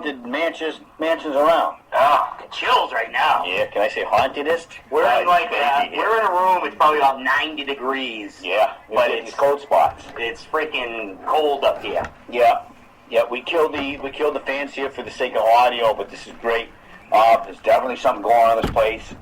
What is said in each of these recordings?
haunted mansions around. Oh, the chills right now. Yeah, can I say hauntedest? We're in we're in a room. It's probably about 90 degrees. Yeah, but it's cold spots. It's freaking cold up here. Yeah, yeah. We killed the fans here for the sake of audio, but this is great. There's definitely something going on in this place.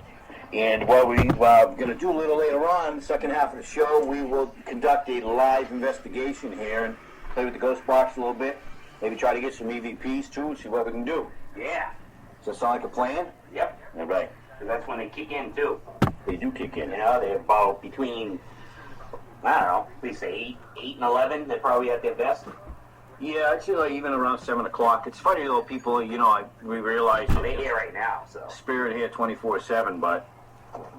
And what we're going to do a little later on, the second half of the show, we will conduct a live investigation here and play with the ghost box a little bit. Maybe try to get some EVPs too and see what we can do. Yeah. Does that sound like a plan? Yep. All right. Because that's when they kick in too. They do kick in. You know, they're about between, I don't know, please say 8 and 11. They're probably at their best. Yeah, I'd say like even around 7 o'clock. It's funny though, people, you know, we realize they're here right now, so. Spirit here 24/7, but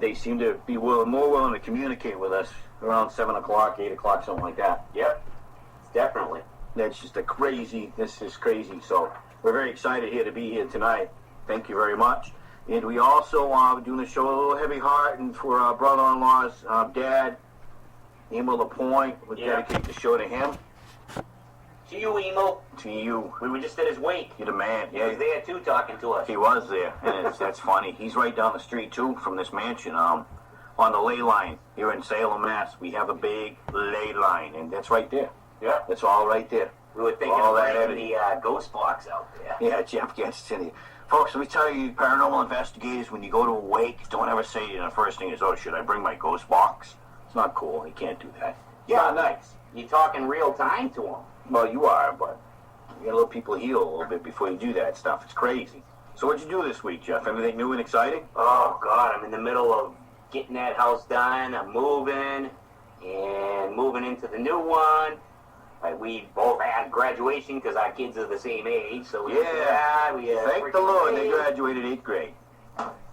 they seem to be more willing to communicate with us around 7 o'clock, 8 o'clock, something like that. Yep, definitely. This is crazy. So we're very excited here to be here tonight. Thank you very much. And we also are doing a show a little heavy heart, and for our brother-in-law's dad, Emil LaPointe, we dedicate the show to him. To you, Emil. To you. We were just at his wake. You're the man. Yeah, he was there too, talking to us. He was there, and that's funny. He's right down the street too from this mansion. On the ley line here in Salem, Mass. We have a big ley line, and that's right there. Yeah, that's all right there. We were thinking of bringing the ghost box out there. Yeah, Jeff gets to you. Folks, let me tell you, paranormal investigators, when you go to a wake, don't ever say the first thing is, oh, should I bring my ghost box? It's not cool. You can't do that. Yeah, nice. You're talking real time to them. Well, you are, but you gotta let people heal a little bit before you do that stuff. It's crazy. So what'd you do this week, Jeff? Anything new and exciting? Oh, God, I'm in the middle of getting that house done. I'm moving into the new one. We both had graduation because our kids are the same age. So we thank the Lord they graduated 8th grade.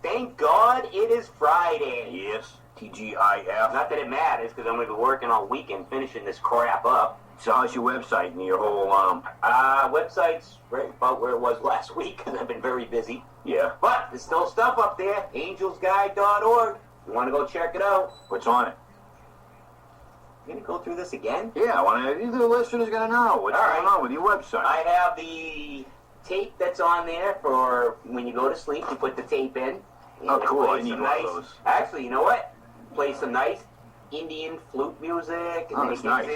Thank God it is Friday. Yes, TGIF. Not that it matters because I'm going to be working all weekend finishing this crap up. So how's your website and your whole, website's right about where it was last week because I've been very busy. Yeah. But there's still stuff up there, angelsguide.org. You want to go check it out? What's on it? You going to go through this again? Yeah, the listeners got to know what's going on with your website. I have the tape that's on there for when you go to sleep. You put the tape in. Oh, cool. I need one of those. Actually, you know what? Play some nice Indian flute music. And that's nice. It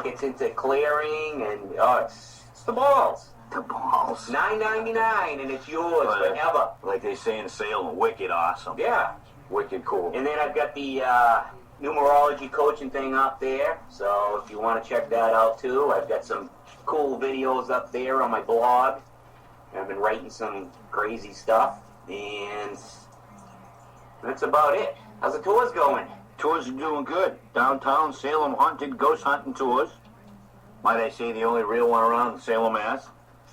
gets into clearing, and it's the balls. The balls. $9.99, and it's yours forever. Like they say in Salem, wicked awesome. Yeah. Wicked cool. And then I've got the numerology coaching thing up there, so if you want to check that out too, I've got some cool videos up there on my blog. I've been writing some crazy stuff, and that's about it. How's the tours going? Tours are doing good. Downtown Salem haunted ghost hunting tours. Might I say the only real one around in Salem, Mass.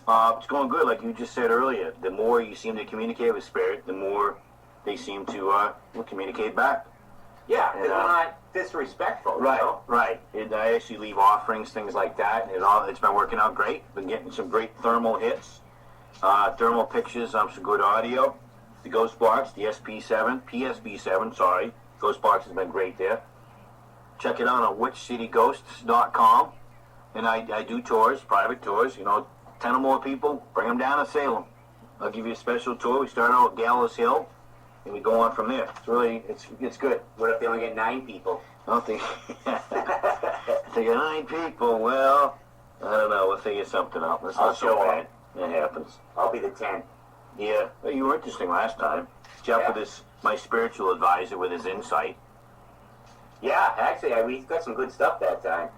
It's going good, like you just said earlier. The more you seem to communicate with spirit, the more they seem to communicate back. Yeah, they're not disrespectful. Right, you know? right. I actually leave offerings, things like that. It's been working out great. Been getting some great thermal hits, thermal pictures, some good audio. The Ghost Box, the PSB7, sorry. Ghost Box has been great there. Check it out on witchcityghosts.com. And I do tours, private tours. 10 or more people, bring them down to Salem. I'll give you a special tour. We start out at Gallows Hill, and we go on from there. It's good. What if they only get 9 people? I don't think they get 9 people. Well, I don't know. We'll figure something out. That's not so bad. It happens. I'll be the 10. Yeah. Well, you were interesting last time. Jeff with my spiritual advisor with his insight. Yeah, actually, we got some good stuff that time.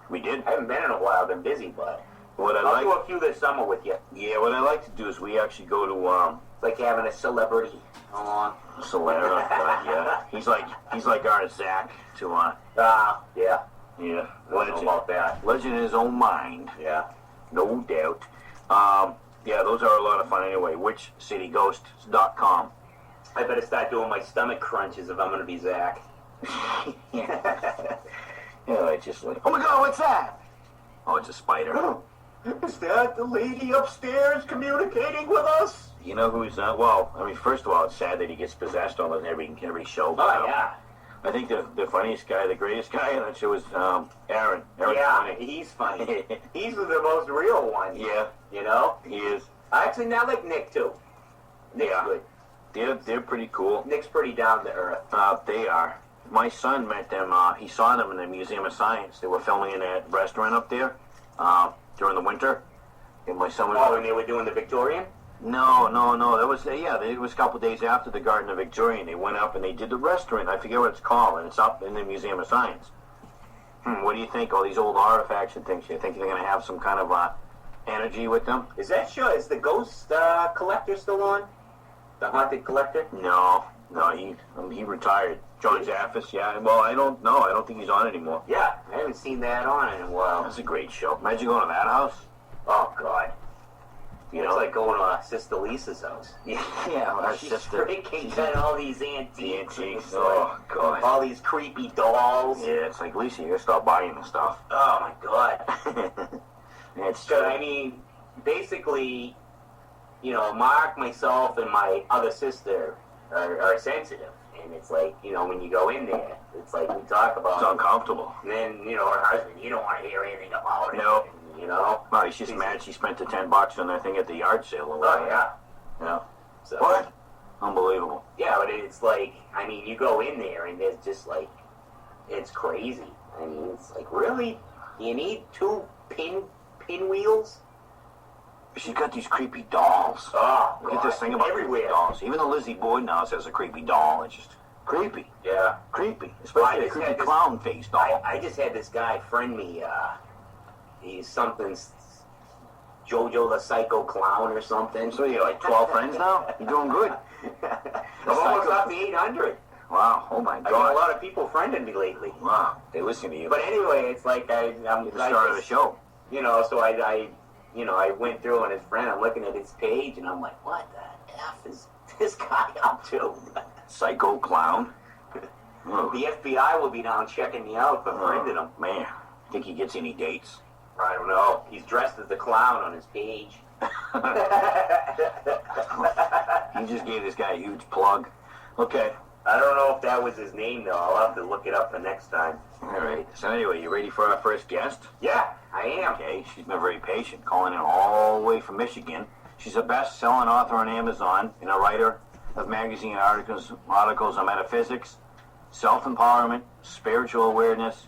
We did. I haven't been in a while. I've been busy, but I'll do a few this summer with you. Yeah, what I like to do is we actually go to it's like having a celebrity on. Celebrity, yeah. He's like our Zach to yeah. Yeah. I don't know about that. Legend in his own mind. Yeah. No doubt. Yeah, those are a lot of fun anyway. witchcityghosts.com. I better start doing my stomach crunches if I'm going to be Zach. Yeah, it's just like, oh my God, what's that? Oh, it's a spider. Oh, is that the lady upstairs communicating with us? You know who's well, I mean, first of all, it's sad that he gets possessed on every show. Oh, yeah. I think the funniest guy, the greatest guy on that show was Aaron. Aaron's Yeah, funny. he's funny. He's the most real one. Yeah, You know? he is. Actually, I like Nick, too. Nick's good. They're pretty cool. Nick's pretty down to earth. They are. My son met them. He saw them in the Museum of Science. They were filming in that restaurant up there during the winter. And my son was. Oh, and they were doing the Victorian? No. That was it was a couple of days after the Garden of Victorian. They went up and they did the restaurant. I forget what it's called, and it's up in the Museum of Science. What do you think? All these old artifacts and things. You think they're going to have some kind of energy with them? Is that show? Is the Ghost Collector still on? The Haunted Collector? No. He retired. John Zaffis, yeah. Well, I don't know. I don't think he's on anymore. Yeah, I haven't seen that on in a while. That's a great show. Imagine going to that house. Oh, God. You It's know, like going to Sister Lisa's house. yeah, well, that's She's just freaking got all these antiques. antiques. Oh, God. All these creepy dolls. Yeah, it's like, Lisa, you gotta stop buying the stuff. Oh, my God. It's So, I mean, basically, you know, Mark, myself, and my other sister are sensitive. And it's like, you know, when you go in there, it's like we talk about it's uncomfortable. And then, you know, her husband, you don't want to hear anything about it. No. And, you know? Well, he's just mad she spent the $10 on that thing at the yard sale or Oh, whatever. yeah. You know? So, What? Unbelievable. Yeah, but it's like, I mean, you go in there and there's just like, it's crazy. I mean, it's like, really? You need two pinwheels? She's got these creepy dolls. Oh, Look at this thing about creepy everywhere. dolls. Even the Lizzie Boyd house has a creepy doll. It's just creepy. Yeah. Creepy. Well, I Especially a just creepy had this- clown face doll. I just had this guy friend me. He's something, Jojo the Psycho Clown or something. So you like 12 friends now? You're doing good. I'm almost up to 800. Wow. Oh my I got a God. lot of people friending me lately. Wow. They listen to you. But anyway, it's like I'm You're the star of the show. You know, so I went through on his friend. I'm looking at his page, and I'm like, what the F is this guy up to? Psycho clown. Oh, The FBI will be down checking me out for friending him. man. Think he gets any dates? I don't know. He's dressed as the clown on his page. You just gave this guy a huge plug. Okay. I don't know if that was his name, though. I'll have to look it up for next time. All right. So anyway, you ready for our first guest? Yeah, I am. Okay. She's been very patient, calling in all the way from Michigan. She's a best-selling author on Amazon and a writer of magazine articles on metaphysics, self-empowerment, spiritual awareness,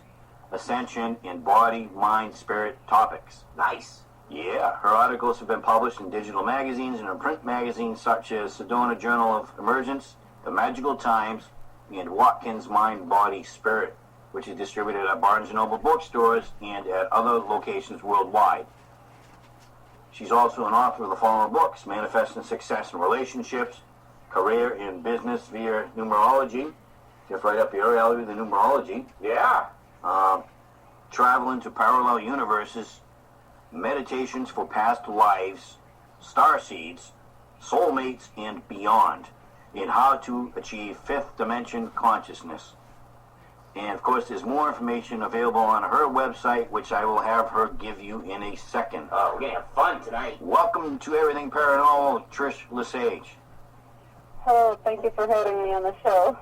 ascension, and body, mind, spirit topics. Nice. Yeah, her articles have been published in digital magazines and in print magazines such as Sedona Journal of Emergence, The Magical Times, and Watkins Mind, Body, Spirit, which is distributed at Barnes & Noble bookstores and at other locations worldwide. She's also an author of the following books: Manifesting Success in Relationships, Career and Business via Numerology, just right up your alley with the numerology, Yeah. Travel into Parallel Universes, Meditations for Past Lives, Star Seeds, Soulmates, and Beyond, and How to Achieve Fifth Dimension Consciousness. And of course, there's more information available on her website, which I will have her give you in a second. Oh, we're going to have fun tonight. Welcome to Everything Paranormal, Trish Lesage. Hello, thank you for having me on the show.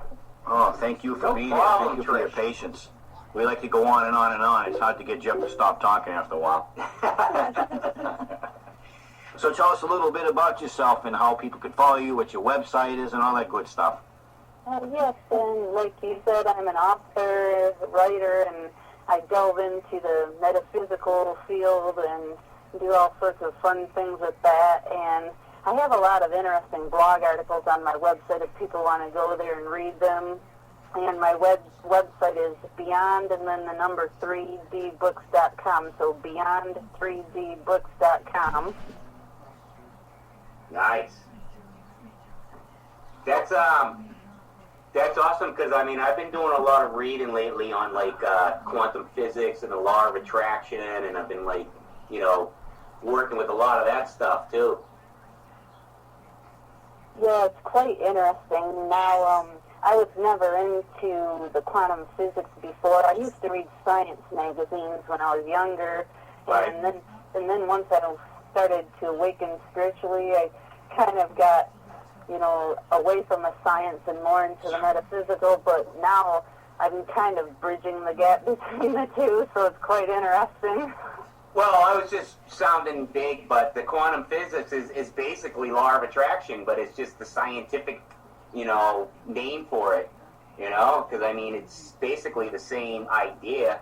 Oh, thank you for No being here. problem, Thank you for your Trish. patience. We like to go on and on and on. It's hard to get Jeff to stop talking after a while. So tell us a little bit about yourself and how people can follow you, what your website is, and all that good stuff. Yes, and like you said, I'm an author, writer, and I delve into the metaphysical field and do all sorts of fun things with that. And I have a lot of interesting blog articles on my website if people want to go there and read them. And my website is beyond and then the number 3dbooks.com, so beyond3dbooks.com. Nice. That's awesome because I mean I've been doing a lot of reading lately on like quantum physics and the law of attraction, and I've been like, you know, working with a lot of that stuff too. Yeah, it's quite interesting. Now, I was never into the quantum physics before. I used to read science magazines when I was younger, Right. and then once I started to awaken spiritually, I kind of got, you know, away from the science and more into the metaphysical. But now I'm kind of bridging the gap between the two, so it's quite interesting. Well, I was just sounding big, but the quantum physics is basically law of attraction, but it's just the scientific, name for it, because, I mean, it's basically the same idea.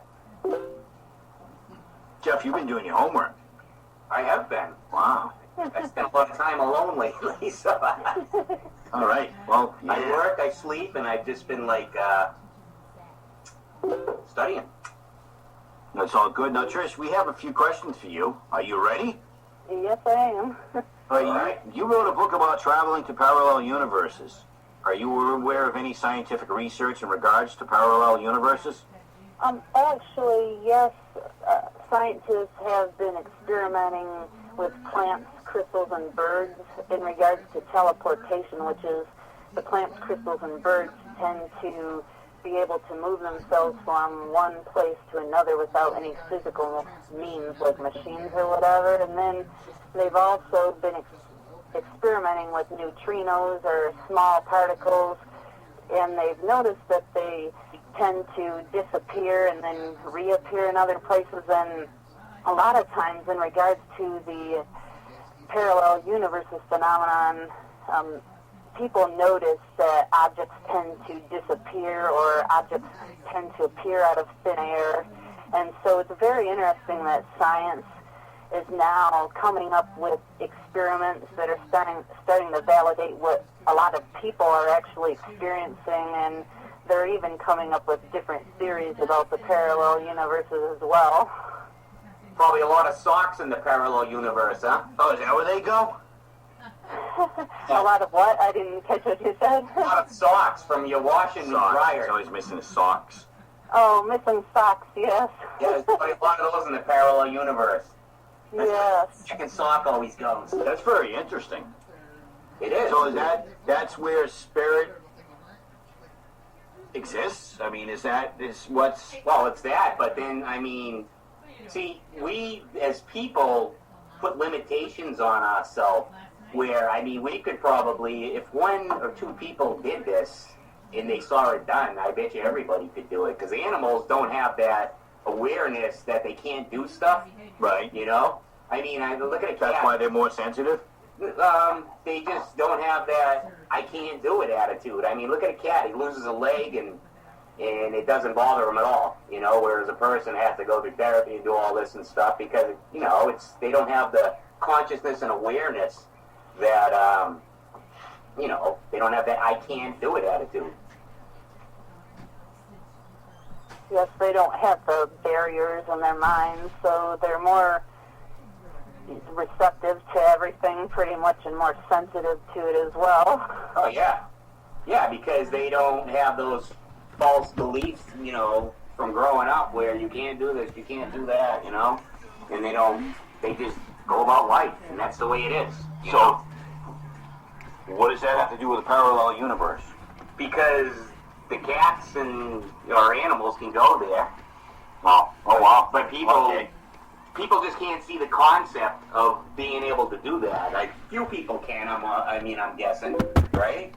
Jeff, you've been doing your homework. I have been. Wow. I spent a lot of time alone lately, so All right. Well, yeah. I work, I sleep, and I've just been, studying. That's all good. Now, Trish, we have a few questions for you. Are you ready? Yes, I am. You wrote a book about traveling to parallel universes. Are you aware of any scientific research in regards to parallel universes? Actually, yes. Scientists have been experimenting with plants, crystals, and birds in regards to teleportation, which is the plants, crystals, and birds tend to be able to move themselves from one place to another without any physical means, like machines or whatever. And then they've also been experimenting with neutrinos or small particles, and they've noticed that they tend to disappear and then reappear in other places. And a lot of times in regards to the parallel universes phenomenon, people notice that objects tend to disappear or objects tend to appear out of thin air. And so it's very interesting that science is now coming up with experiments that are starting to validate what a lot of people are actually experiencing, and they're even coming up with different theories about the parallel universes as well. Probably a lot of socks in the parallel universe, huh? Oh, is that where they go? A lot of what? I didn't catch what you said. A lot of socks from your washing and dryer. He's always missing his socks. Oh, missing socks, yes. Yeah, there's probably a lot of those in the parallel universe. Yes. Chicken sock always goes. That's very interesting. It is. So that's where spirit exists? I mean, what's... Well, it's that, but then, I mean, see, we as people put limitations on ourselves where, I mean, we could probably, if one or two people did this and they saw it done, I bet you everybody could do it, because animals don't have that awareness that they can't do stuff. Right. I mean, look at a cat. That's why they're more sensitive? They just don't have that I can't do it attitude. I mean, look at a cat. He loses a leg and it doesn't bother him at all, whereas a person has to go through therapy and do all this and stuff because, they don't have the consciousness and awareness that, they don't have that I can't do it attitude. Yes, they don't have the barriers in their minds, so they're more receptive to everything pretty much and more sensitive to it as well. Oh, yeah. Yeah, because they don't have those false beliefs, from growing up where you can't do this, you can't do that, and they just go about life, and that's the way it is. So, what does that have to do with a parallel universe? Because the cats and or animals can go there. Oh wow. But people just can't see the concept of being able to do that. Like, few people can, I'm guessing, right?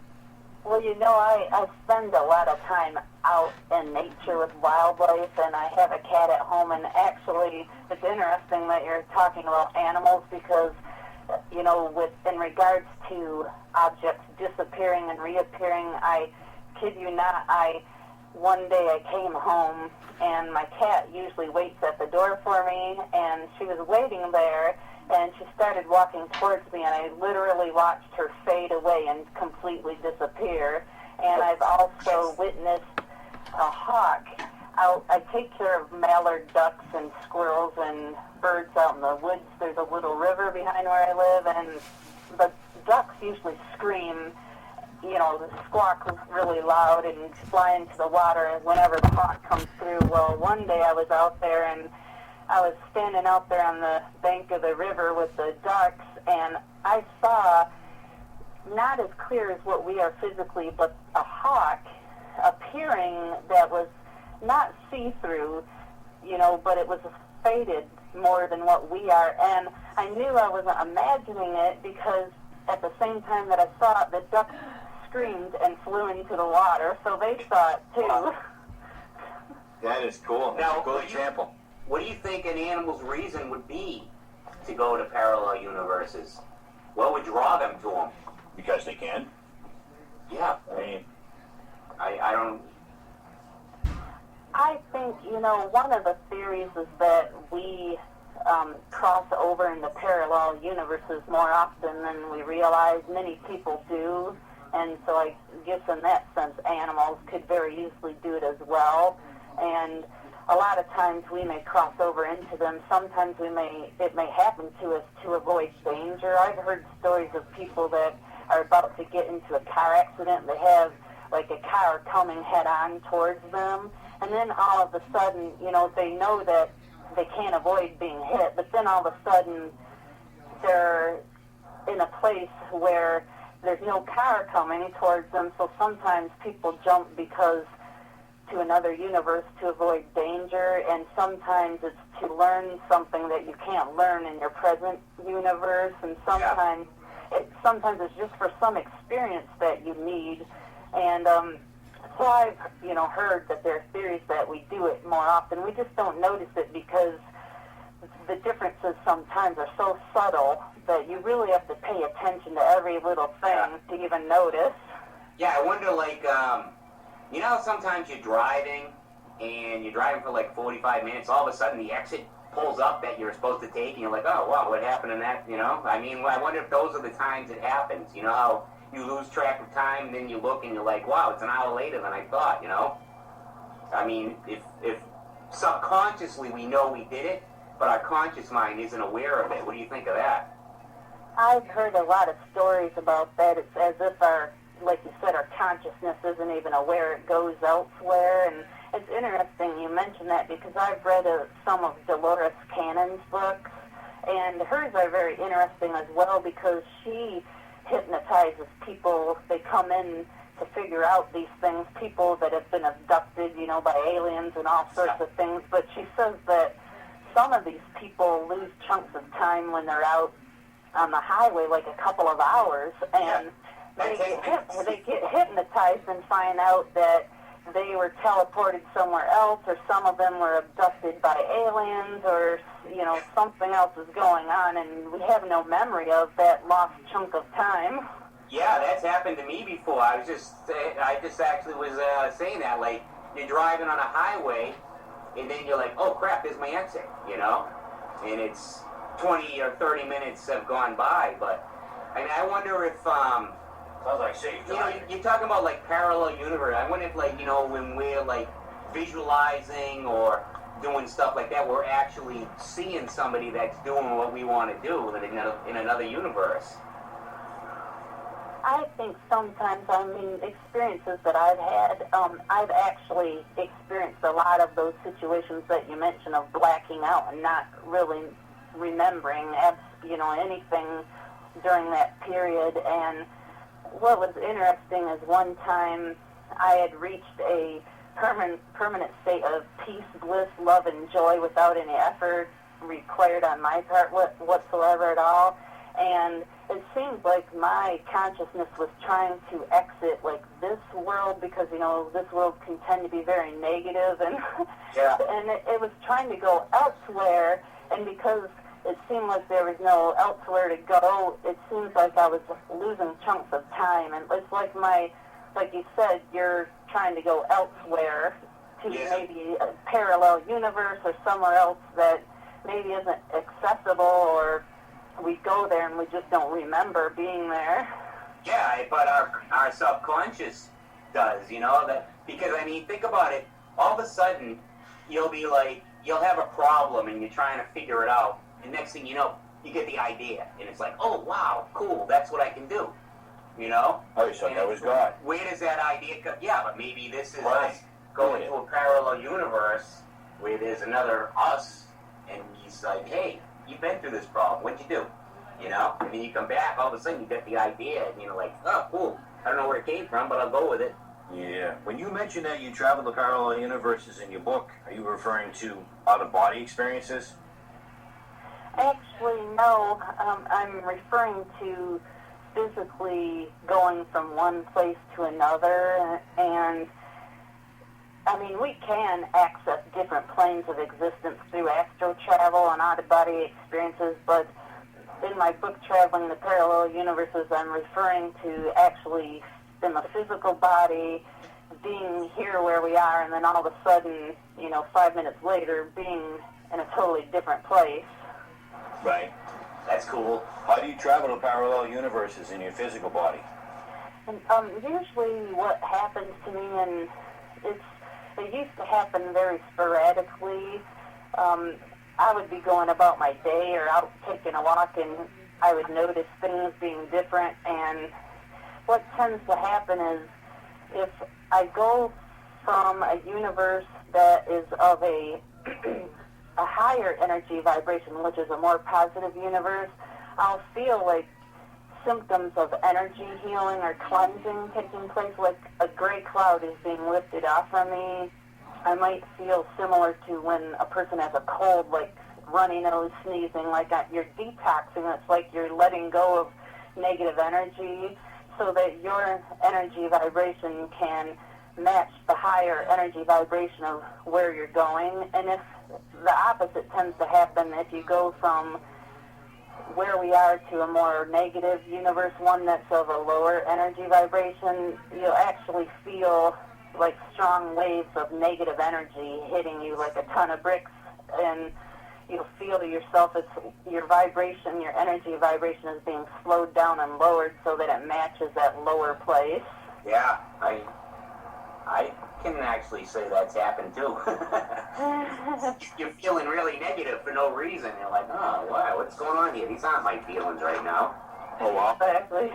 Well, I spend a lot of time out in nature with wildlife, and I have a cat at home, and actually it's interesting that you're talking about animals because, in regards to objects disappearing and reappearing, I kid you not, one day I came home, and my cat usually waits at the door for me, and she was waiting there, and she started walking towards me, and I literally watched her fade away and completely disappear. And I've also witnessed a hawk out. I take care of mallard ducks and squirrels and birds out in the woods. There's a little river behind where I live, and the ducks usually scream, the squawk was really loud and fly into the water whenever the hawk comes through. Well, one day I was out there, and I was standing out there on the bank of the river with the ducks, and I saw, not as clear as what we are physically, but a hawk appearing that was not see-through, but it was faded more than what we are. And I knew I wasn't imagining it because at the same time that I saw it, the ducks screamed and flew into the water, so they saw it too. That is cool. That's Now, a cool example. What do you think an animal's reason would be to go to parallel universes? What would draw them to them? Because they can. Yeah. I mean, I don't... I think, one of the theories is that we cross over into parallel universes more often than we realize. Many people do, and so I guess in that sense animals could very easily do it as well. And a lot of times we may cross over into them. Sometimes it may happen to us to avoid danger. I've heard stories of people that are about to get into a car accident. They have like a car coming head on towards them, and then all of a sudden, they know that they can't avoid being hit, but then all of a sudden they're in a place where there's no car coming towards them. So sometimes people jump because to another universe to avoid danger, and sometimes it's to learn something that you can't learn in your present universe, and sometimes it's just for some experience that you need. And so I've heard that there are theories that we do it more often. We just don't notice it because the differences sometimes are so subtle that you really have to pay attention to every little thing to even notice. Yeah, I wonder, sometimes you're driving, and you're driving for like 45 minutes, all of a sudden the exit pulls up that you're supposed to take, and you're like, oh, wow, what happened in that, I mean, I wonder if those are the times it happens, how you lose track of time, and then you look, and you're like, wow, it's an hour later than I thought, I mean, if subconsciously we know we did it, but our conscious mind isn't aware of it, what do you think of that? I've heard a lot of stories about that. It's as if like you said, our consciousness isn't even aware it goes elsewhere. And it's interesting you mentioned that because I've read some of Dolores Cannon's books, and hers are very interesting as well because she hypnotizes people. They come in to figure out these things, people that have been abducted, by aliens and all sorts of things. But she says that some of these people lose chunks of time when they're out on the highway, like a couple of hours, and they get hypnotized and find out that they were teleported somewhere else, or some of them were abducted by aliens, or something else is going on, and we have no memory of that lost chunk of time. Yeah, that's happened to me before. I just actually was saying that, like, you're driving on a highway, and then you're like, oh crap, there's my exit, and it's 20 or 30 minutes have gone by. But I mean, I wonder if sounds like safe driving. You're talking about like parallel universe. I wonder if, like, when we're like visualizing or doing stuff like that, we're actually seeing somebody that's doing what we want to do in another universe. I think sometimes, experiences that I've had, I've actually experienced a lot of those situations that you mentioned of blacking out and not really remembering, anything during that period. And what was interesting is one time I had reached a permanent state of peace, bliss, love, and joy without any effort required on my part whatsoever at all. And it seemed like my consciousness was trying to exit like this world because, this world can tend to be very negative, and and it was trying to go elsewhere, and because it seemed like there was no elsewhere to go, it seems like I was losing chunks of time, and it's like like you said, you're trying to go elsewhere to maybe a parallel universe or somewhere else that maybe isn't accessible, or we go there and we just don't remember being there. Yeah, but our subconscious does, that, because, I mean, think about it, all of a sudden, you'll have a problem and you're trying to figure it out, and next thing you know, you get the idea, and it's like, oh, wow, cool, that's what I can do, Oh, you thought that was God. Where does that idea come? Yeah, but maybe this is us going to a parallel universe where there's another us, and he's like, hey, you've been through this problem, what'd you do? And then you come back, all of a sudden you get the idea, and you're like, oh, cool, I don't know where it came from, but I'll go with it. Yeah. When you mention that you travel to parallel universes in your book, are you referring to out-of-body experiences? Actually, no. I'm referring to physically going from one place to another, and I mean, we can access different planes of existence through astral travel and out-of-body experiences, but in my book, Traveling the Parallel Universes, I'm referring to actually in the physical body, being here where we are, and then all of a sudden, 5 minutes later, being in a totally different place. Right. That's cool. How do you travel to parallel universes in your physical body? And usually what happens to me, and it used to happen very sporadically. I would be going about my day or out taking a walk, and I would notice things being different. And what tends to happen is if I go from a universe that is of a higher energy vibration, which is a more positive universe, I'll feel like symptoms of energy healing or cleansing taking place, like a gray cloud is being lifted off from me. I might feel similar to when a person has a cold, like runny nose, sneezing, like you're detoxing. It's like you're letting go of negative energy so that your energy vibration can match the higher energy vibration of where you're going. And if the opposite tends to happen, if you go from where we are to a more negative universe, one that's of a lower energy vibration, you'll actually feel like strong waves of negative energy hitting you like a ton of bricks, and you'll feel to yourself your vibration, your energy vibration is being slowed down and lowered so that it matches that lower place. Yeah, I can actually say that's happened too. You're feeling really negative for no reason. You're like, oh, wow, what's going on here? These aren't my feelings right now. Oh, wow. Exactly.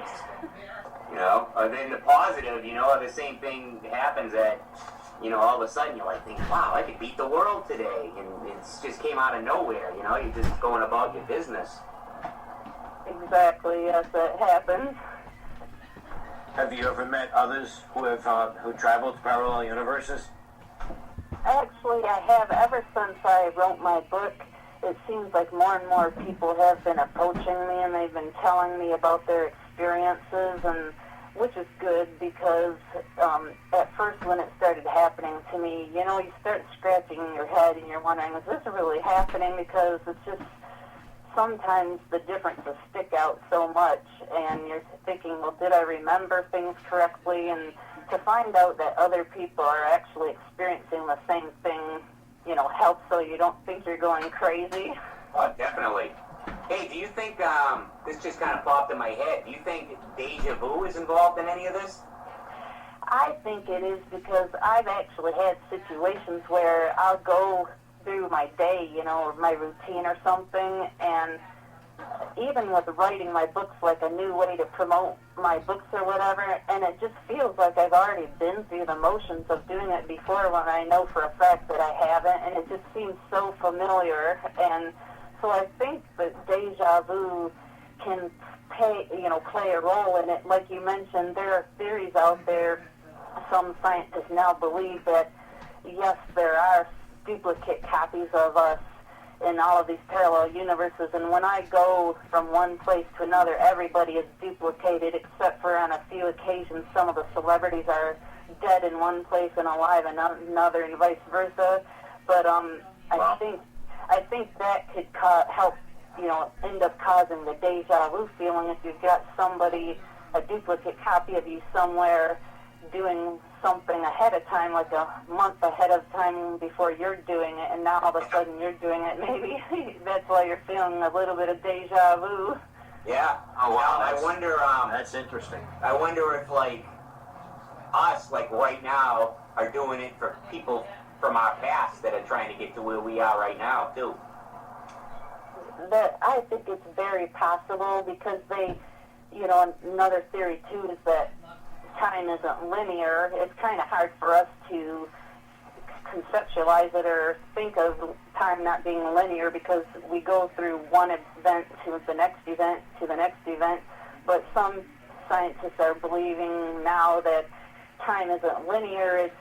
And then the positive, the same thing happens that, all of a sudden you're like, wow, I could beat the world today. And it just came out of nowhere, you're just going about your business. Exactly, yes, it happens. Have you ever met others who traveled to parallel universes? Actually, I have. Ever since I wrote my book, it seems like more and more people have been approaching me, and they've been telling me about their experiences, and which is good because at first when it started happening to me, you start scratching your head and you're wondering, is this really happening? Because it's just sometimes the differences stick out so much, and you're thinking, well, did I remember things correctly? And to find out that other people are actually experiencing the same thing, helps so you don't think you're going crazy. Oh, definitely. Hey, do you think, this just kind of popped in my head, do you think deja vu is involved in any of this? I think it is because I've actually had situations where I'll go through my day, or my routine or something, and even with writing my books, like a new way to promote my books or whatever, and it just feels like I've already been through the motions of doing it before when I know for a fact that I haven't, and it just seems so familiar. And so I think that deja vu can play a role in it. Like you mentioned, there are theories out there. Some scientists now believe that, yes, there are duplicate copies of us in all of these parallel universes, and when I go from one place to another, everybody is duplicated, except for on a few occasions some of the celebrities are dead in one place and alive in another, and vice versa. But I think that could help, end up causing the deja vu feeling if you've got somebody, a duplicate copy of you somewhere, doing something ahead of time, like a month ahead of time before you're doing it, and now all of a sudden you're doing it. Maybe that's why you're feeling a little bit of deja vu. Yeah. Oh, wow. I wonder. That's interesting. I wonder if, us, right now, are doing it for people from our past that are trying to get to where we are right now, too. That I think it's very possible because they, another theory too is that time isn't linear. It's kind of hard for us to conceptualize it or think of time not being linear because we go through one event to the next event to the next event. But some scientists are believing now that time isn't linear. It's,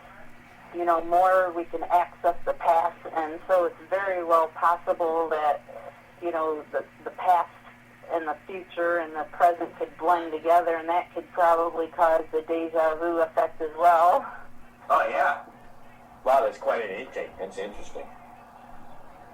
more we can access the past, and so it's very well possible that, the past and the future and the present could blend together, and that could probably cause the deja vu effect as well. Oh, yeah. Wow, that's quite an intake. That's interesting.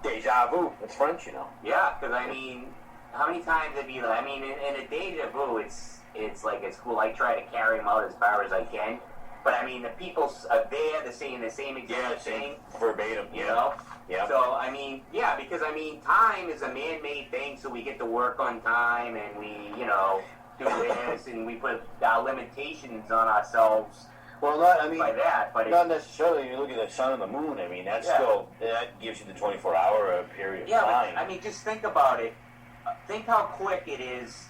Deja vu. It's French, you know. Yeah, because I mean, how many times have you? I mean, in a deja vu, it's like it's cool. I try to carry them out as far as I can, but I mean, the people are there, they're saying the same exact thing, verbatim. you know. Yeah. So I mean, yeah, because I mean, time is a man-made thing, so we get to work on time, and we, you know, do this, and we put limitations on ourselves. Well, I mean, by that, but not necessarily. You look at the sun and the moon. I mean, that's still that gives you the 24-hour period of time. But, I mean, just think about it. Think how quick it is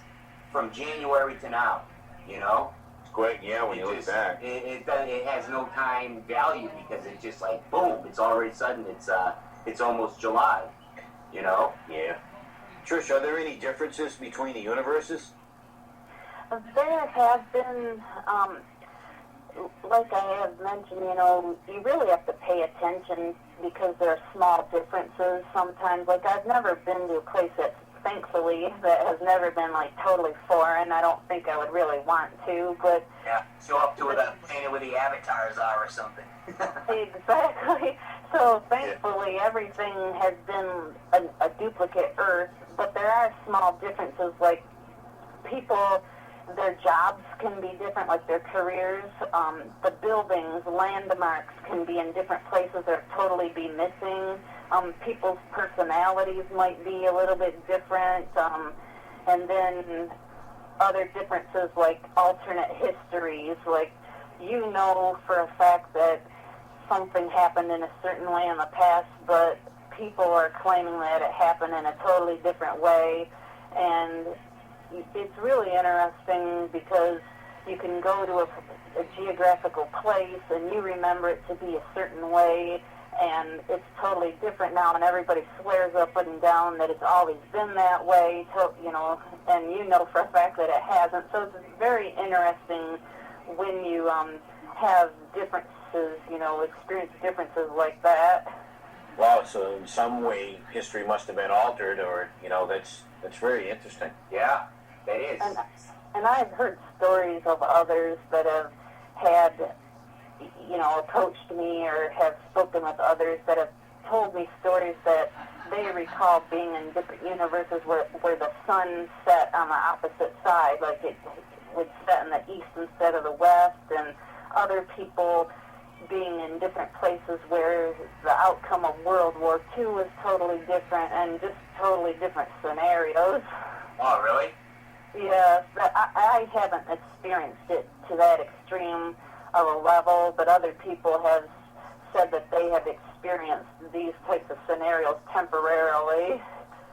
from January to now. You know, It's quick. Yeah, when you look back, it has no time value because it's just like boom. It's already sudden. It's almost July. You know. Yeah. Trish, are there any differences between the universes? There have been, like I have mentioned, you know, you really have to pay attention because there are small differences sometimes. Like, I've never been to a place that's, thankfully, that has never been, like, totally foreign. I don't think I would really want to, but... Yeah, show up to the planet where the avatars are or something. Exactly. So, thankfully, everything has been a duplicate Earth, but there are small differences, like people... Their jobs can be different, like their careers. The buildings, landmarks can be in different places or totally be missing. People's personalities might be a little bit different. And then other differences like alternate histories, like you know for a fact that something happened in a certain way in the past, but people are claiming that it happened in a totally different way. And it's really interesting because you can go to a geographical place and you remember it to be a certain way, and it's totally different now, and everybody swears up and down that it's always been that way, you know, and you know for a fact that it hasn't. So it's very interesting when you have differences, you know, experience differences like that. Wow, so in some way history must have been altered, or, you know, that's very interesting. Yeah. It is. And I've heard stories of others that have had, you know, approached me or have spoken with others that have told me stories that they recall being in different universes where the sun set on the opposite side, like it would set in the east instead of the west, and other people being in different places where the outcome of World War II was totally different, and just totally different scenarios. Oh, really? Yes, I haven't experienced it to that extreme of a level, but other people have said that they have experienced these types of scenarios temporarily.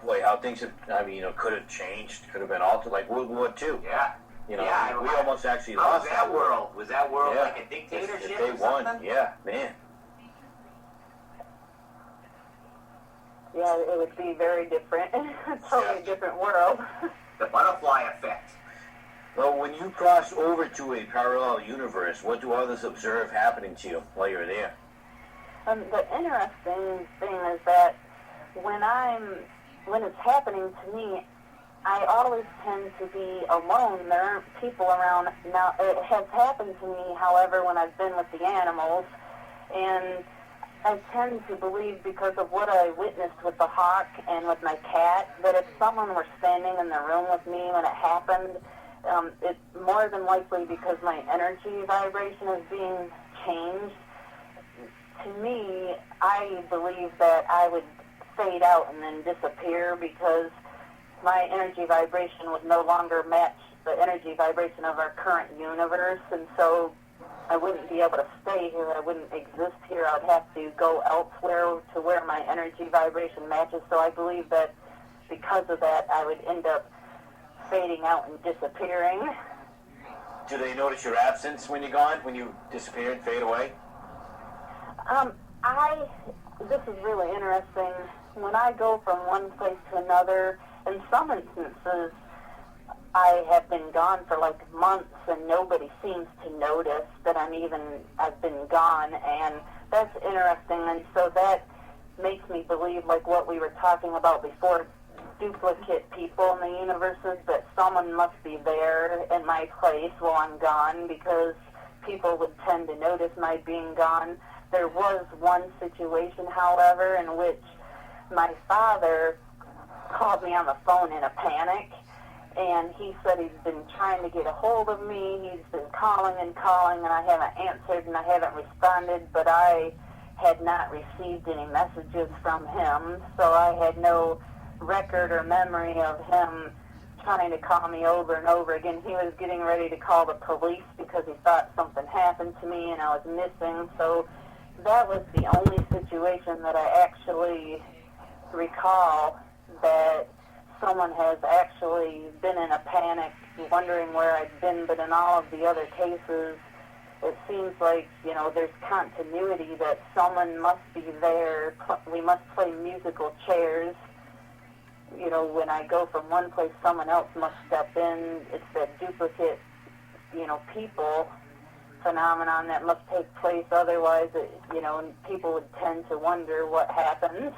Boy, how things have, I mean, you know, could have changed, could have been altered, like World War II. Yeah. You know, yeah, we almost actually how lost was that world. Was that world like a dictatorship if they or something? won, yeah, man. Yeah, it would be very different. Totally different world. The butterfly effect. Well, when you cross over to a parallel universe, what do others observe happening to you while you're there? The interesting thing is that when it's happening to me, I always tend to be alone. There aren't people around. Now, it has happened to me, however, when I've been with the animals, and I tend to believe, because of what I witnessed with the hawk and with my cat, that if someone were standing in the room with me when it happened, it's more than likely because my energy vibration is being changed. To me, I believe that I would fade out and then disappear because my energy vibration would no longer match the energy vibration of our current universe, and so I wouldn't be able to stay here. I wouldn't exist here. I would have to go elsewhere to where my energy vibration matches. So I believe that because of that, I would end up fading out and disappearing. Do they notice your absence when you're gone, when you disappear and fade away? This is really interesting. When I go from one place to another, in some instances, I have been gone for like months and nobody seems to notice that I've been gone, and that's interesting. And so that makes me believe, like what we were talking about before, duplicate people in the universes, that someone must be there in my place while I'm gone, because people would tend to notice my being gone. There was one situation, however, in which my father called me on the phone in a panic, and he said he's been trying to get a hold of me. He's been calling, and I haven't answered, and I haven't responded, but I had not received any messages from him, so I had no record or memory of him trying to call me over and over again. He was getting ready to call the police because he thought something happened to me and I was missing, so that was the only situation that I actually recall that someone has actually been in a panic, wondering where I'd been. But in all of the other cases, it seems like, there's continuity, that someone must be there. We must play musical chairs. When I go from one place, someone else must step in. It's that duplicate, people phenomenon that must take place. Otherwise, people would tend to wonder what happens.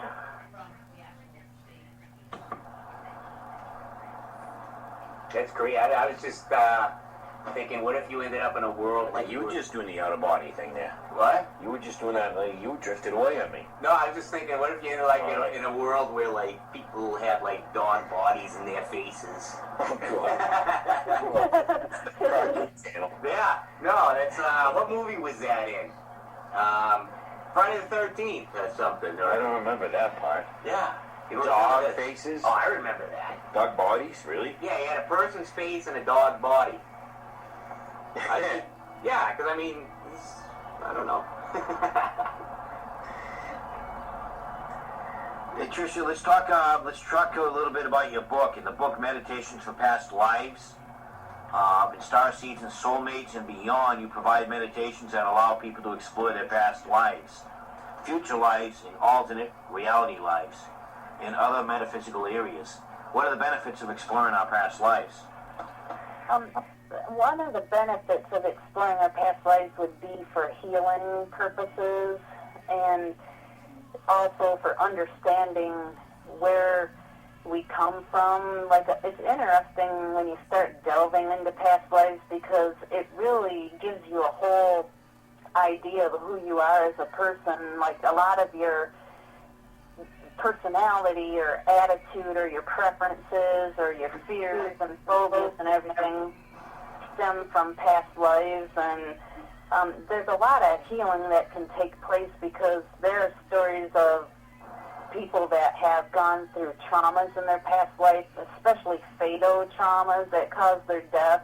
That's great. I was just thinking, what if you ended up in a world like You were just doing the out-of-body thing there. What? You were just doing that, you drifted away on me. No, I was just thinking, what if you ended in a world where people have dog bodies in their faces? Oh, God. Yeah. No, that's what movie was that in? Friday the 13th or something. I don't remember that part. Yeah. Dog faces? Oh, I remember that. Dog bodies? Really? Yeah, he had a person's face and a dog body. Yeah, because I don't know. Hey, Tricia, let's talk a little bit about your book. In the book, Meditations for Past Lives, in Starseeds and Soulmates and Beyond, you provide meditations that allow people to explore their past lives, future lives, and alternate reality lives, and other metaphysical areas. What are the benefits of exploring our past lives? One of the benefits of exploring our past lives would be for healing purposes, and also for understanding where we come from. It's interesting when you start delving into past lives, because it really gives you a whole idea of who you are as a person. A lot of your personality or attitude or your preferences or your fears and phobias and everything stem from past lives, and there's a lot of healing that can take place, because there are stories of people that have gone through traumas in their past life, especially fatal traumas that cause their death.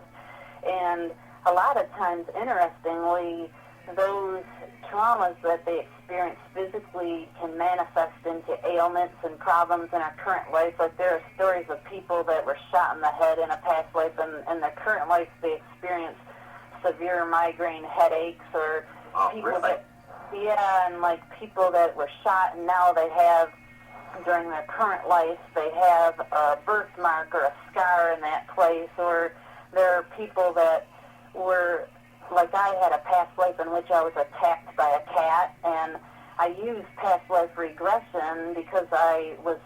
And a lot of times, interestingly, those traumas that they experience physically can manifest into ailments and problems in our current life. There are stories of people that were shot in the head in a past life, and in their current life they experience severe migraine headaches, or people really? and people that were shot, and now they have, during their current life, they have a birthmark or a scar in that place. Or there are people that were, I had a past life in which I was attacked by a cat, and I used past life regression because I was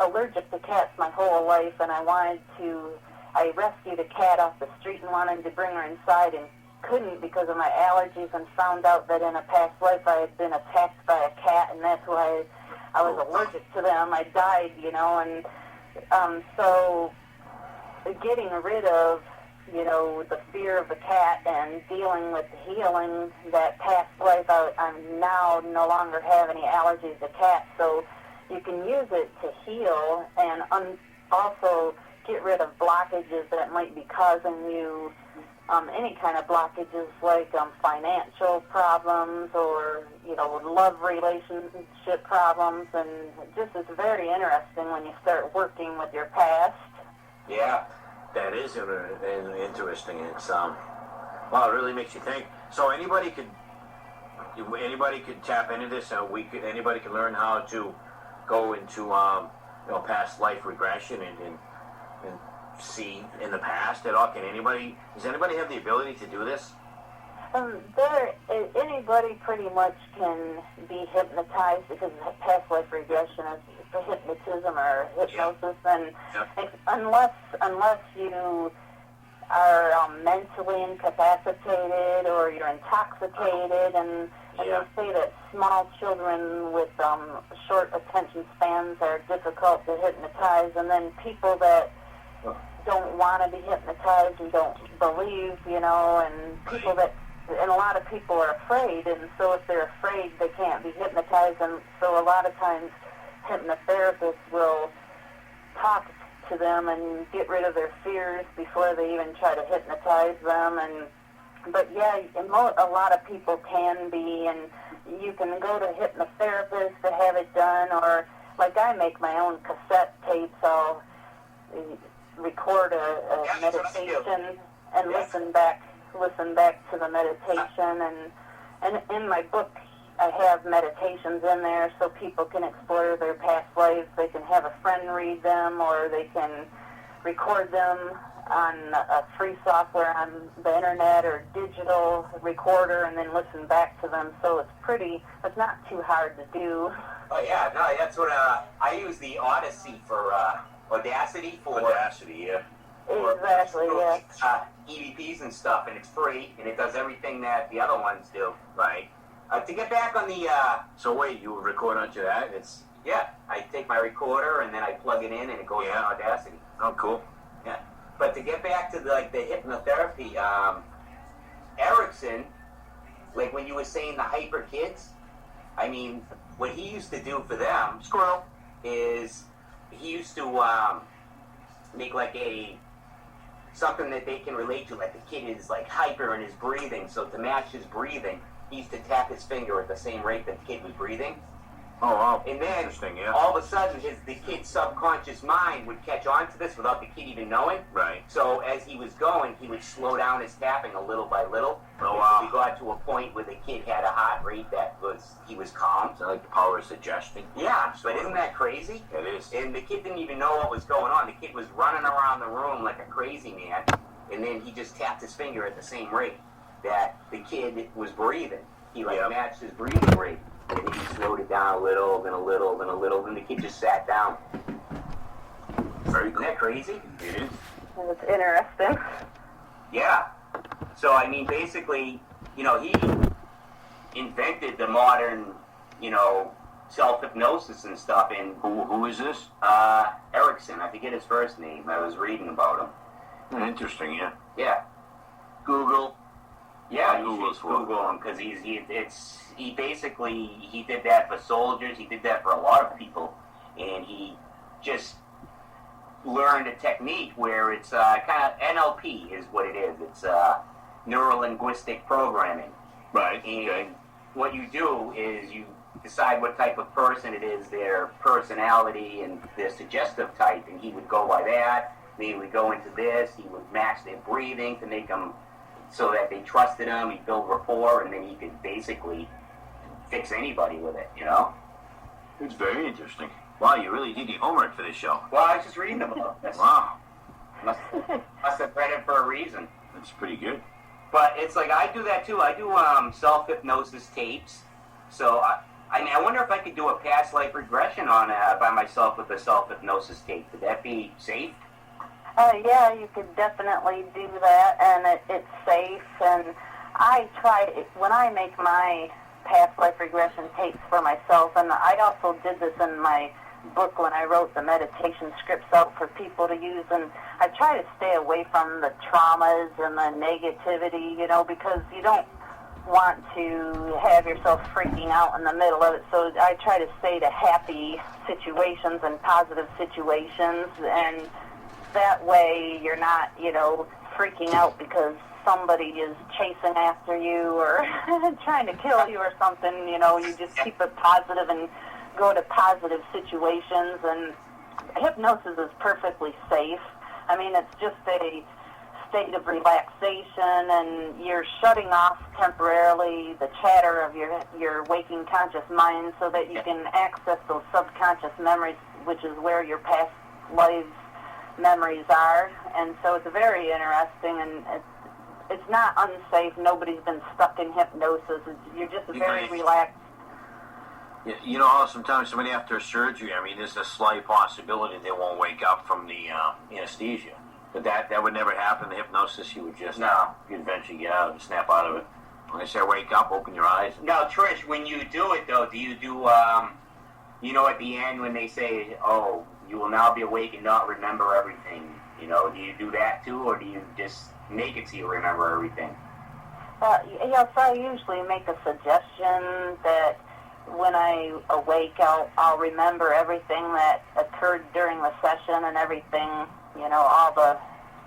allergic to cats my whole life, and I rescued a cat off the street and wanted to bring her inside and couldn't because of my allergies, and found out that in a past life I had been attacked by a cat, and that's why I was allergic to them. I died, and so getting rid of the fear of the cat and dealing with healing that past life, I'm now no longer have any allergies to cats. So you can use it to heal, and also get rid of blockages that might be causing you any kind of blockages, like financial problems, or love relationship problems. And it's very interesting when you start working with your past. Yeah. That is interesting. It's it really makes you think. So anybody could tap into this, and anybody can learn how to go into past life regression and see in the past at all. Does anybody have the ability to do this? Anybody pretty much can be hypnotized, because past life regression is hypnotism or hypnosis, and unless you are mentally incapacitated or you're intoxicated, and And Yeah. they say that small children with short attention spans are difficult to hypnotize, and then people that don't want to be hypnotized and don't believe, and people that, and a lot of people are afraid, and so if they're afraid, they can't be hypnotized, and so a lot of times hypnotherapists will talk to them and get rid of their fears before they even try to hypnotize them. But yeah, a lot of people can be, and you can go to hypnotherapists to have it done, or like I make my own cassette tapes. I'll record a meditation and listen back to the meditation, and in my book I have meditations in there so people can explore their past lives. They can have a friend read them, or they can record them on a free software on the internet or digital recorder and then listen back to them. So it's not too hard to do. Oh yeah, no, that's what I use the Odyssey for Audacity for Audacity, yeah. Exactly, yeah. EVPs and stuff, and it's free, and it does everything that the other ones do. Right. To get back on the So wait, you record onto that? It's I take my recorder and then I plug it in and it goes on Audacity. Oh, cool. Yeah. But to get back to the hypnotherapy, Erickson, like when you were saying the hyper kids, I mean, what he used to do for them, Squirrel, is he used to make like something that they can relate to. Like the kid is like hyper in his breathing, so to match his breathing, he used to tap his finger at the same rate that the kid was breathing. Oh, wow. And then, Interesting, yeah. all of a sudden, the kid's subconscious mind would catch on to this without the kid even knowing. Right. So as he was going, he would slow down his tapping a little by little. Oh, wow. We got to a point where the kid had a heart rate he was calm. It's like the power of suggestion. Yeah, but isn't that crazy? It is. And the kid didn't even know what was going on. The kid was running around the room like a crazy man, and then he just tapped his finger at the same rate that the kid was breathing. He matched his breathing rate. And then he slowed it down a little, then a little, then a little, then the kid just sat down. Very cool. Isn't that crazy? It is. It's interesting. Yeah. So, I mean, basically, he invented the modern, self-hypnosis and stuff. And Who is this? Erickson, I forget his first name. I was reading about him. Interesting, yeah. Yeah. Google. Yeah, you Google's should Google him because he basically did that for soldiers. He did that for a lot of people, and he just learned a technique where it's kind of NLP is what it is. It's neuro-linguistic programming. Right. And what you do is you decide what type of person it is, their personality and their suggestive type, and he would go by that. Then he would go into this. He would match their breathing to make them so that they trusted him. He built rapport, and then he could basically fix anybody with it, It's very interesting. Wow, you really did your homework for this show. Well, I was just reading about it. Wow. Must have read it for a reason. That's pretty good. But it's like I do that too. I do self-hypnosis tapes. So I wonder if I could do a past life regression on by myself with a self-hypnosis tape. Would that be safe? Yeah, you could definitely do that, and it's safe. And I try, when I make my past life regression tapes for myself, and I also did this in my book when I wrote the meditation scripts out for people to use, and I try to stay away from the traumas and the negativity, because you don't want to have yourself freaking out in the middle of it. So I try to stay to happy situations and positive situations, and that way you're not, freaking out because somebody is chasing after you or trying to kill you or something. You just keep it positive and go to positive situations. And hypnosis is perfectly safe. I mean, it's just a state of relaxation, and you're shutting off temporarily the chatter of your waking conscious mind so that you can access those subconscious memories, which is where your past lives memories are. And so it's very interesting, and it's not unsafe. Nobody's been stuck in hypnosis. You're just very relaxed. Yeah, sometimes somebody after surgery, there's a slight possibility they won't wake up from the anesthesia. But that would never happen. The hypnosis, you would just you'd eventually get out and snap out of it. When I say wake up, open your eyes. Now, Trish, when you do it, though, do you do, at the end when they say, oh, you will now be awake and not remember everything, do you do that too, or do you just make it so you remember everything? Yes, I usually make a suggestion that when I awake, I'll remember everything that occurred during the session and everything, all the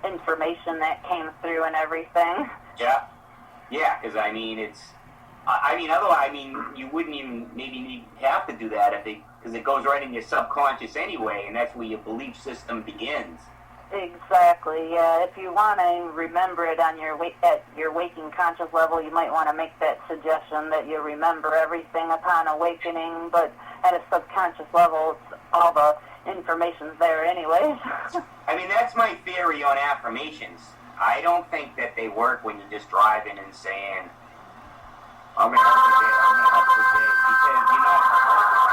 information that came through and everything. Yeah. Yeah, because, otherwise, you wouldn't even maybe have to do that because it goes right in your subconscious anyway, and that's where your belief system begins. Exactly, yeah. If you want to remember it on at your waking conscious level, you might want to make that suggestion that you remember everything upon awakening, but at a subconscious level, all the information's there anyways. That's my theory on affirmations. I don't think that they work when you're just driving and saying, I'm going to have a good day, I'm going to have a good day, because,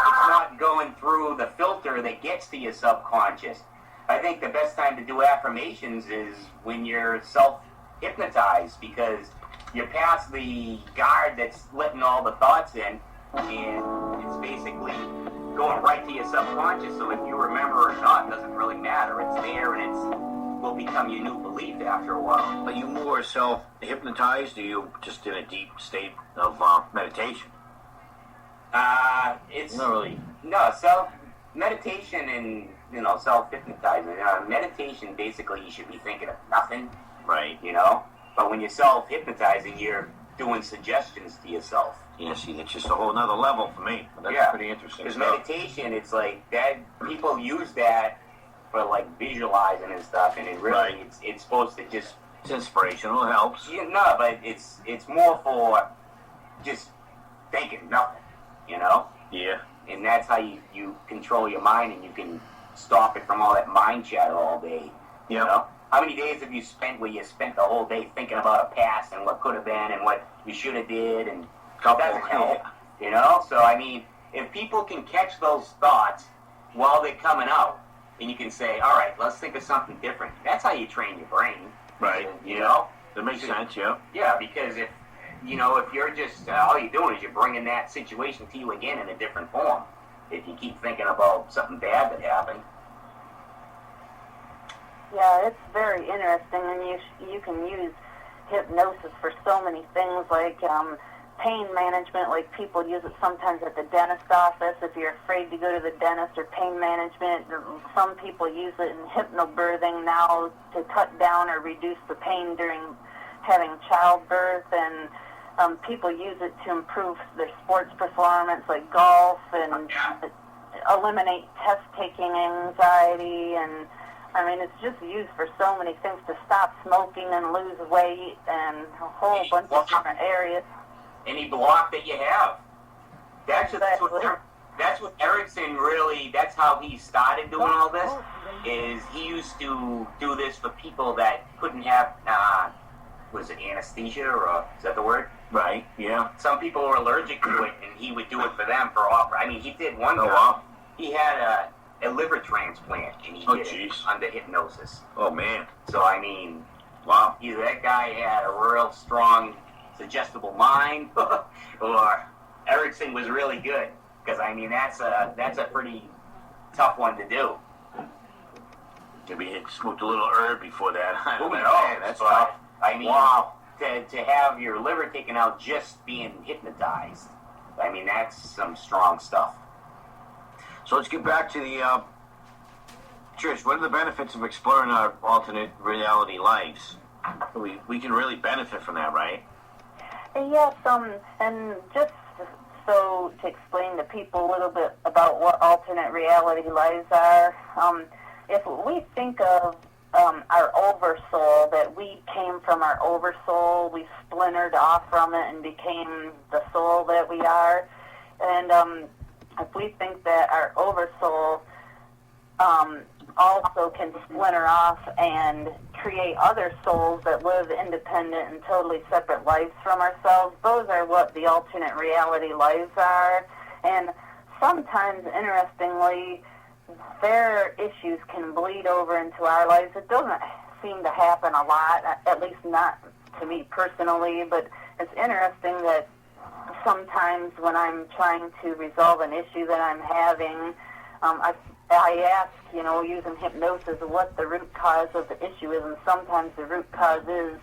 it's not going through the filter that gets to your subconscious. I think the best time to do affirmations is when you're self-hypnotized, because you're past the guard that's letting all the thoughts in, and it's basically going right to your subconscious, so if you remember or not, it doesn't really matter. It's there, and it will become your new belief after a while. Are you more self-hypnotized, or are you just in a deep state of meditation? It's not really. No, meditation and self-hypnotizing. Meditation, basically, you should be thinking of nothing, right? But when you're self-hypnotizing, you're doing suggestions to yourself. Yeah, see, it's just a whole nother level for me. That's pretty interesting. Because meditation, it's like that. People use that for like visualizing and stuff, and it really it's supposed to just. It's inspirational. It helps. Yeah, no, but it's more for just thinking nothing. Yeah. And that's how you control your mind, and you can stop it from all that mind chatter all day. Yeah. How many days have you spent where you spent the whole day thinking about a past and what could have been and what you should have did, and it doesn't help. So if people can catch those thoughts while they're coming out, and you can say, all right, let's think of something different. That's how you train your brain. Right. That makes sense. Yeah. Yeah, because if you're just all you're doing is you're bringing that situation to you again in a different form. If you keep thinking about something bad that happened. Yeah, it's very interesting, and you can use hypnosis for so many things, like pain management. Like people use it sometimes at the dentist office if you're afraid to go to the dentist, or pain management. Some people use it in hypnobirthing now to cut down or reduce the pain during having childbirth, and people use it to improve their sports performance, like golf, and eliminate test-taking anxiety, and it's just used for so many things, to stop smoking and lose weight, and a whole bunch of different areas. Any block that you have. That's what Erickson really, that's how he started doing all this, is he used to do this for people that couldn't have, was it anesthesia, or is that the word? Right, yeah. Some people were allergic to it, and he would do it for them for he did one guy. Wow. He had a liver transplant, and he did it under hypnosis. Oh, man. So, wow. Either that guy had a real strong, suggestible mind, or Erickson was really good. Because, that's a pretty tough one to do. Maybe he smoked a little herb before that. Who knows? Man, that's tough. Wow. To have your liver taken out just being hypnotized, that's some strong stuff. So let's get back to the, Trish, what are the benefits of exploring our alternate reality lives? We can really benefit from that, right? Yes, and just so to explain to people a little bit about what alternate reality lives are, if we think of our oversoul, that we came from our oversoul, we splintered off from it and became the soul that we are, and if we think that our oversoul also can splinter off and create other souls that live independent and totally separate lives from ourselves, those are what the alternate reality lives are. And sometimes, interestingly, their issues can bleed over into our lives. It doesn't seem to happen a lot, at least not to me personally, but it's interesting that sometimes when I'm trying to resolve an issue that I'm having, I ask, using hypnosis, what the root cause of the issue is, and sometimes the root cause is,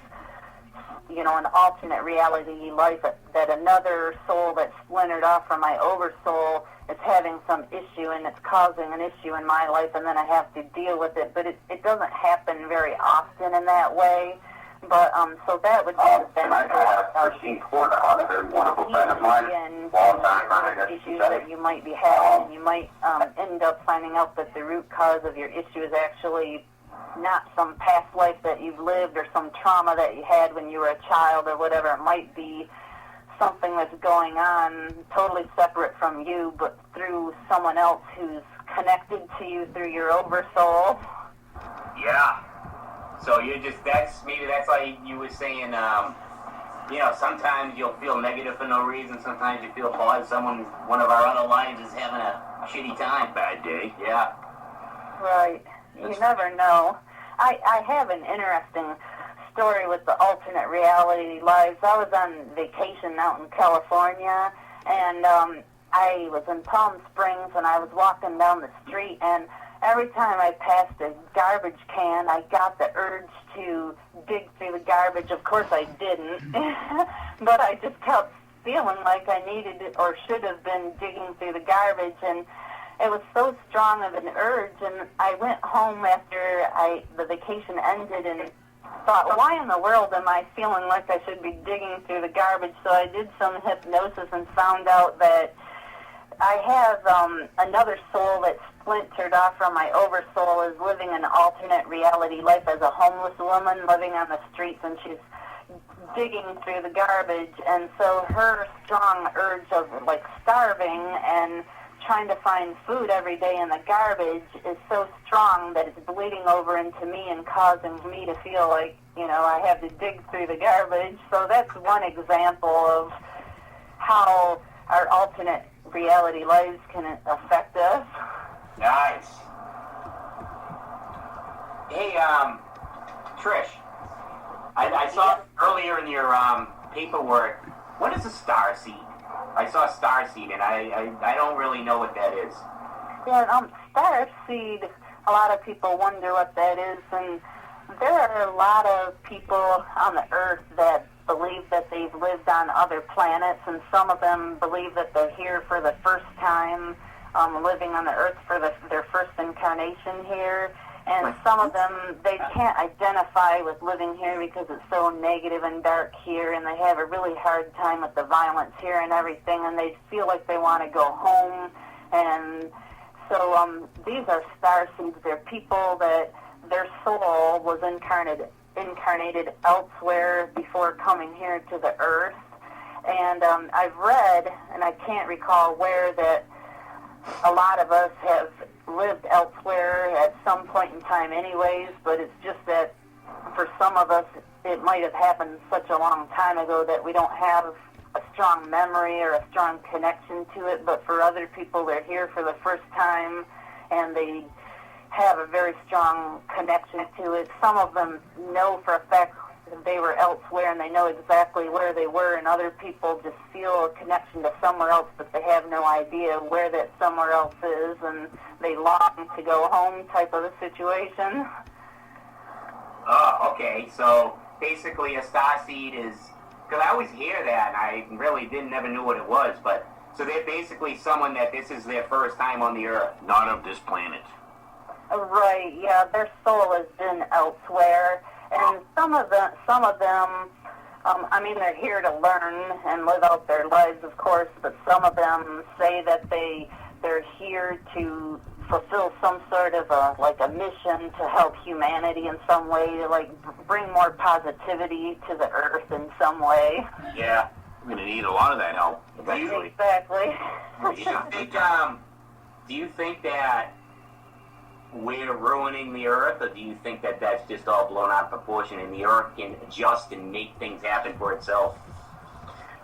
an alternate reality life, that another soul that's splintered off from my oversoul is having some issue, and it's causing an issue in my life, and then I have to deal with it. But it doesn't happen very often in that way. But so that would be the benefit of healing and issues that you might be having. And you might end up finding out that the root cause of your issue is actually not some past life that you've lived or some trauma that you had when you were a child or whatever. It might be something that's going on totally separate from you, but through someone else who's connected to you through your oversoul. Yeah. So that's like you were saying, sometimes you'll feel negative for no reason. Sometimes you feel positive. One of our other lives is having a shitty time. Bad day. Yeah. Right. You never know. I have an interesting story with the alternate reality lives. I was on vacation out in California, and I was in Palm Springs, and I was walking down the street, and every time I passed a garbage can, I got the urge to dig through the garbage. Of course I didn't, but I just kept feeling like I needed it or should have been digging through the garbage, and it was so strong of an urge. And I went home after the vacation ended and thought, why in the world am I feeling like I should be digging through the garbage? So I did some hypnosis and found out that I have another soul that's splintered off from my oversoul, is living an alternate reality life as a homeless woman living on the streets, and she's digging through the garbage. And so her strong urge of like starving and trying to find food every day in the garbage is so strong that it's bleeding over into me and causing me to feel like, I have to dig through the garbage. So that's one example of how our alternate reality lives can affect us. Nice. Hey, Trish, I saw earlier in your paperwork, what is a star seed? I saw star seed, and I don't really know what that is. Yeah, star seed, a lot of people wonder what that is, and there are a lot of people on the earth that believe that they've lived on other planets, and some of them believe that they're here for the first time, living on the earth for their first incarnation here. And some of them, they can't identify with living here because it's so negative and dark here, and they have a really hard time with the violence here and everything, and they feel like they want to go home. And so these are star seeds. They're people that their soul was incarnated elsewhere before coming here to the earth. And I've read, and I can't recall where, that a lot of us have lived elsewhere at some point in time anyways, but it's just that for some of us it might have happened such a long time ago that we don't have a strong memory or a strong connection to it. But for other people, they're here for the first time and they have a very strong connection to it. Some of them know for a fact they were elsewhere and they know exactly where they were, and other people just feel a connection to somewhere else, but they have no idea where that somewhere else is, and they long to go home type of a situation. Oh, okay. So basically a star seed is, because I always hear that, and I really never knew what it was, but so they're basically someone that this is their first time on the earth. Not of this planet. Right, yeah, their soul has been elsewhere. And some of them, they're here to learn and live out their lives, of course, but some of them say that they're here to fulfill some sort of a mission to help humanity in some way, to bring more positivity to the earth in some way. Yeah. We're going to need a lot of that help eventually. Exactly. Do you think that we're ruining the earth, or do you think that that's just all blown out of proportion and the earth can adjust and make things happen for itself?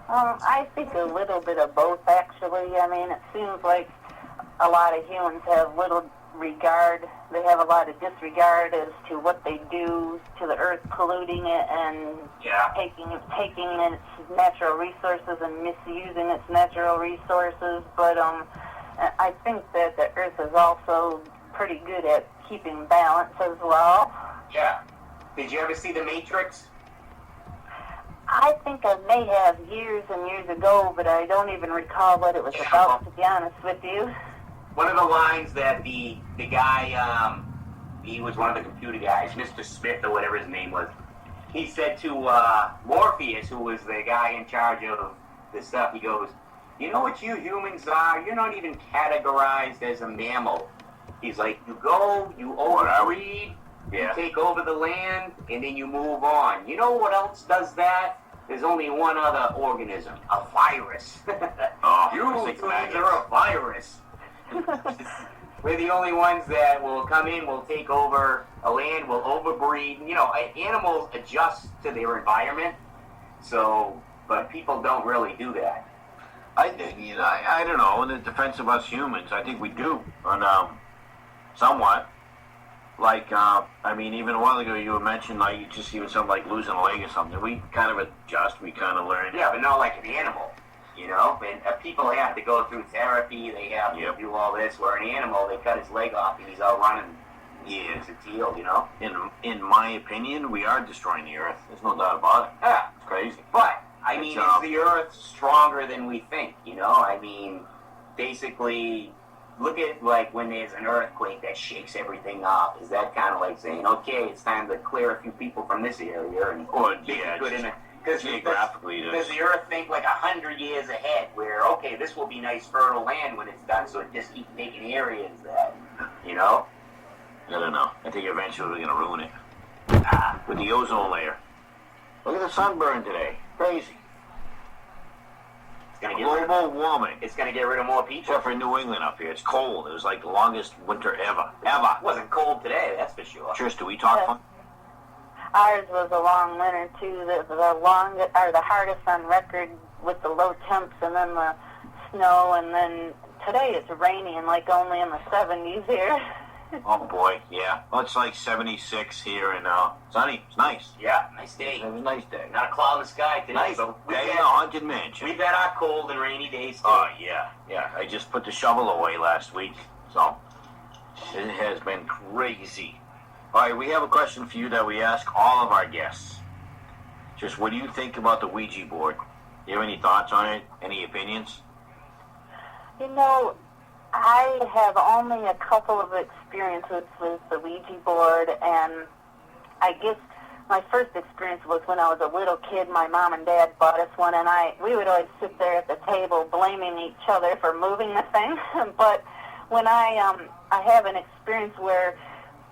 I think a little bit of both, actually. I mean, it seems like a lot of humans have little they have a lot of disregard as to what they do to the earth, polluting it and taking its natural resources and misusing its natural resources. But I think that the earth is also pretty good at keeping balance as well. Yeah. Did you ever see The Matrix? I think I may have years and years ago, but I don't even recall what it was about, to be honest with you. One of the lines that the guy, he was one of the computer guys, Mr. Smith or whatever his name was, he said to Morpheus, who was the guy in charge of this stuff, he goes, you know what you humans are? You're not even categorized as a mammal. He's like, you go, you overbreed, you take over the land, and then you move on. You know what else does that? There's only one other organism, a virus. You humans are a virus. We're the only ones that will come in, will take over a land, will overbreed. You know, animals adjust to their environment, so, but people don't really do that. I think, I don't know, in the defense of us humans, I think we do, and somewhat. Like, even a while ago you mentioned, like, just even something like losing a leg or something. We kind of adjust, we kind of learn. Yeah, but not like an animal, you know? And people have to go through therapy, they have to do all this, where an animal, they cut his leg off and he's out running. Yeah, it's healed, you know? In my opinion, we are destroying the earth. There's no doubt about it. Yeah. It's crazy. But, is the earth stronger than we think, you know? Basically, look at, like, when there's an earthquake that shakes everything up. Is that kind of like saying, okay, it's time to clear a few people from this area and because geographically, does the earth think like 100 years ahead where, okay, this will be nice fertile land when it's done, so it just keeps taking areas that, you know? I don't know. I think eventually we're going to ruin it. With the ozone layer. Look at the sunburn today. Crazy. Global warming. It's going to get rid of more people. Except for New England up here. It's cold. It was like the longest winter ever. Ever. It wasn't cold today, that's for sure. Tris, do we talk fun? Ours was a long winter, too. The hardest on record with the low temps and then the snow. And then today it's rainy and like only in the 70s here. Oh, boy, yeah. Well, it's like 76 here and sunny. It's nice. Yeah, nice day. It was a nice day. Not a cloud in the sky today. Nice day in a haunted mansion. We've had our cold and rainy days, too. Oh, yeah. Yeah, I just put the shovel away last week, so it has been crazy. All right, we have a question for you that we ask all of our guests. Just what do you think about the Ouija board? Do you have any thoughts on it? Any opinions? You know, I have only a couple of experiences with the Ouija board, and I guess my first experience was when I was a little kid. My mom and dad bought us one, and we would always sit there at the table blaming each other for moving the thing. But when I have an experience where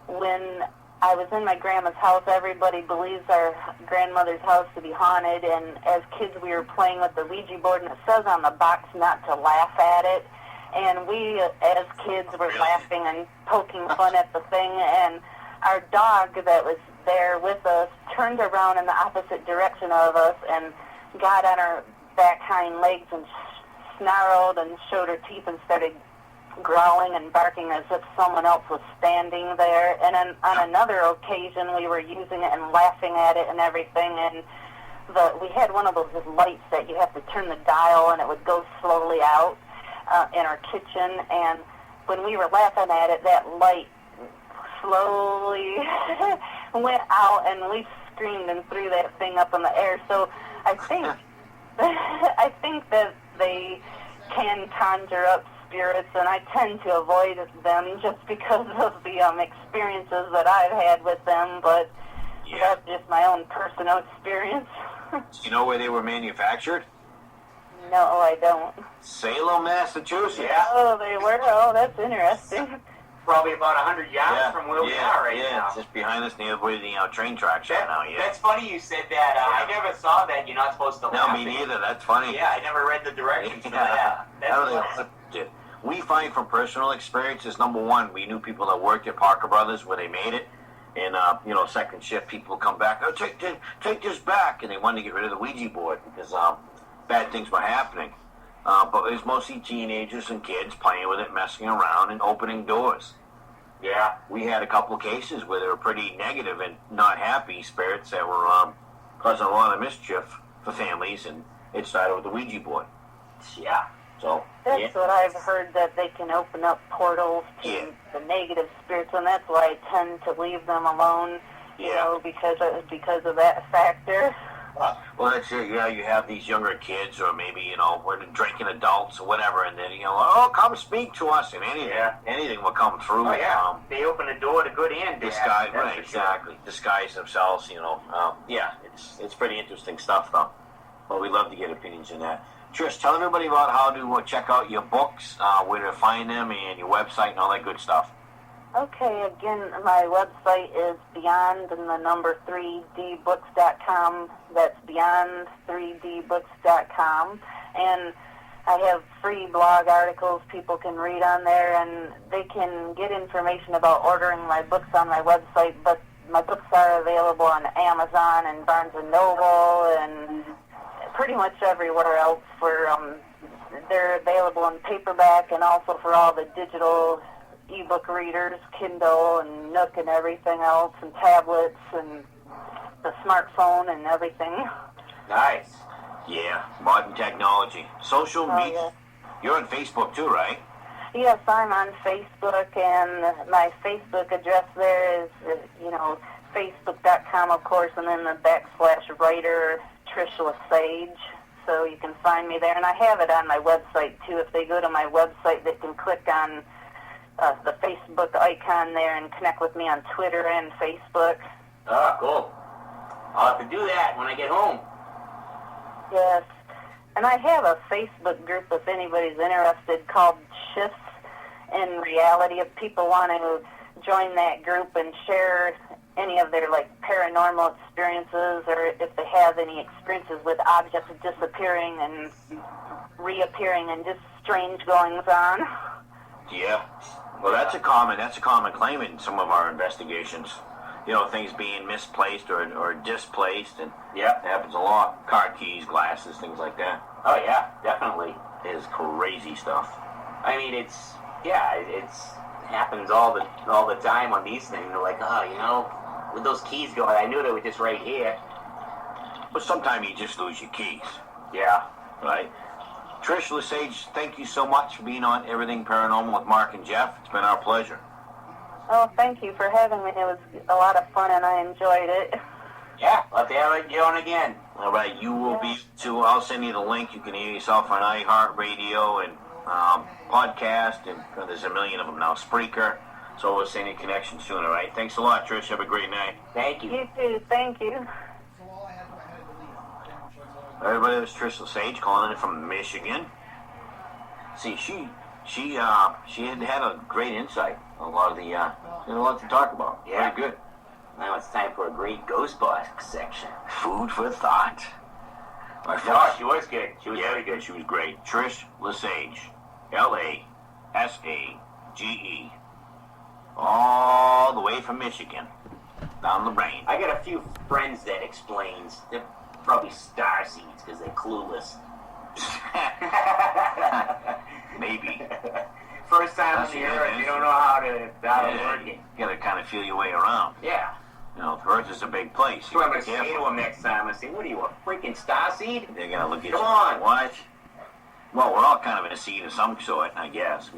when I was in my grandma's house, everybody believes our grandmother's house to be haunted, and as kids we were playing with the Ouija board, and it says on the box not to laugh at it. And we, as kids, were laughing and poking fun at the thing, and our dog that was there with us turned around in the opposite direction of us and got on her back hind legs and snarled and showed her teeth and started growling and barking as if someone else was standing there. And then on another occasion, we were using it and laughing at it and everything, and we had one of those lights that you have to turn the dial and it would go slowly out. In our kitchen, and when we were laughing at it, that light slowly went out, and we screamed and threw that thing up in the air. So I think that they can conjure up spirits, and I tend to avoid them just because of the experiences that I've had with them. But that's just my own personal experience. You know where they were manufactured? No, I don't. Salem, Massachusetts. Yeah. Oh, they were? Oh, that's interesting. Probably about 100 yards from where we are right now. Yeah, it's just behind us near where the train tracks are now, That's funny you said that. I never saw that. You're not supposed to laugh. No, me neither. That's funny. Yeah, I never read the directions for that. We find from personal experiences, number one, we knew people that worked at Parker Brothers where they made it. And, second shift, people come back, oh, take this back. And they wanted to get rid of the Ouija board because bad things were happening. But it was mostly teenagers and kids playing with it, messing around, and opening doors. Yeah. We had a couple of cases where they were pretty negative and not happy spirits that were causing a lot of mischief for families, and it started with the Ouija board. Yeah. So That's what I've heard, that they can open up portals to the negative spirits, and that's why I tend to leave them alone, you know, because of that factor. Well, that's it. Yeah, you have these younger kids, or maybe, you know, we're drinking adults or whatever, and then, you know, oh, come speak to us, and anything will come through. Oh, yeah. They open the door to good and bad. Disguise, right, exactly. Disguise themselves, you know. It's pretty interesting stuff, though. Well, we love to get opinions in that. Trish, tell everybody about how to check out your books, where to find them, and your website, and all that good stuff. Okay, again, my website is beyond and the number 3dbooks.com. That's beyond3dbooks.com. And I have free blog articles people can read on there, and they can get information about ordering my books on my website, but my books are available on Amazon and Barnes & Noble and pretty much everywhere else. They're available in paperback and also for all the digital ebook readers, Kindle and Nook and everything else, and tablets and the smartphone and everything. Nice. Yeah, modern technology. Social media. Yeah. You're on Facebook too, right? Yes, I'm on Facebook, and my Facebook address there is, Facebook.com, of course, and then the /writer Trish LeSage. So you can find me there, and I have it on my website too. If they go to my website, they can click on the Facebook icon there and connect with me on Twitter and Facebook. Oh, cool. I'll have to do that when I get home. Yes. And I have a Facebook group if anybody's interested called Shifts in Reality. If people want to join that group and share any of their paranormal experiences, or if they have any experiences with objects disappearing and reappearing and just strange goings on. Yeah. Well, that's a common claim in some of our investigations. You know, things being misplaced or displaced, and it happens a lot. Car keys, glasses, things like that. Oh yeah, definitely. It is crazy stuff. I mean, it happens all the time on these things. They're like, where'd those keys go? I knew they were just right here. But sometimes you just lose your keys. Yeah. Right? Trish LeSage, thank you so much for being on Everything Paranormal with Mark and Jeff. It's been our pleasure. Oh, thank you for having me. It was a lot of fun, and I enjoyed it. Yeah, I'll have to have you on again. All right, you will be too. I'll send you the link. You can hear yourself on iHeartRadio and podcast, and there's a million of them now. Spreaker. So we'll send you a connection soon, all right? Thanks a lot, Trish. Have a great night. Thank you. You too. Thank you. Everybody, this is Trish LeSage calling in from Michigan. See, she had a great insight on a lot of the, had a lot to talk about. Yeah. Very good. Now it's time for a great ghost box section. Food for thought. My No, she was good. She was very good. She was great. Trish LeSage. LaSage. All the way from Michigan. Down the brain. I got a few friends that explains they're probably star seeds because they're clueless. Maybe. First time on the earth, you don't know how to work it. You gotta kind of feel your way around. Yeah. You know, the Earth is a big place. So I'm going to say to them next time, I say, what are you, a freaking star seed? They're gonna look at you. Come on. What? Well, we're all kind of in a seed of some sort, I guess.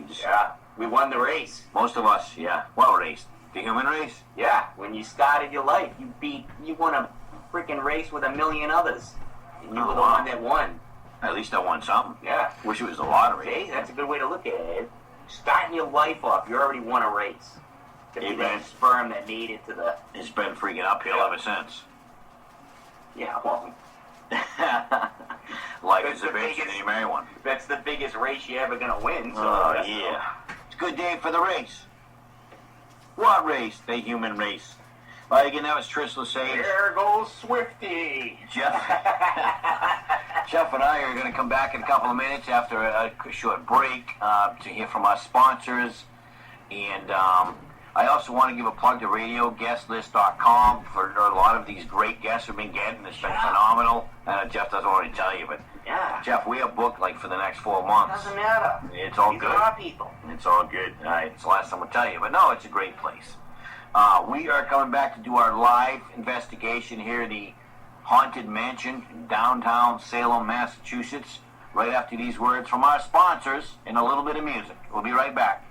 We won the race. Most of us, yeah. What race? The human race? Yeah. When you started your life, you won a freaking race with a million others. And you were the one that won. At least I won something. Yeah. Wish it was the lottery. See, that's a good way to look at it. Starting your life off, you already won a race. To be that sperm that made it to the... It's been freaking uphill ever since. Yeah, well... Life is a bitch and you marry one. That's the biggest race you're ever going to win. So yeah. It's a good day for the race. What race? The human race. Well, again, that was Trish LeSage. There goes Swifty. Jeff and I are going to come back in a couple of minutes after a short break to hear from our sponsors. And I also want to give a plug to RadioGuestList.com for a lot of these great guests we've been getting. It's been phenomenal. And Jeff doesn't want to tell you, but Yeah. Jeff, we have booked like for the next 4 months. Doesn't matter. It's all These good. are our people. It's all good. All right, it's the last time we'll tell you, but no, it's a great place. We are coming back to do our live investigation here at the Haunted Mansion in downtown Salem, Massachusetts, right after these words from our sponsors and a little bit of music. We'll be right back.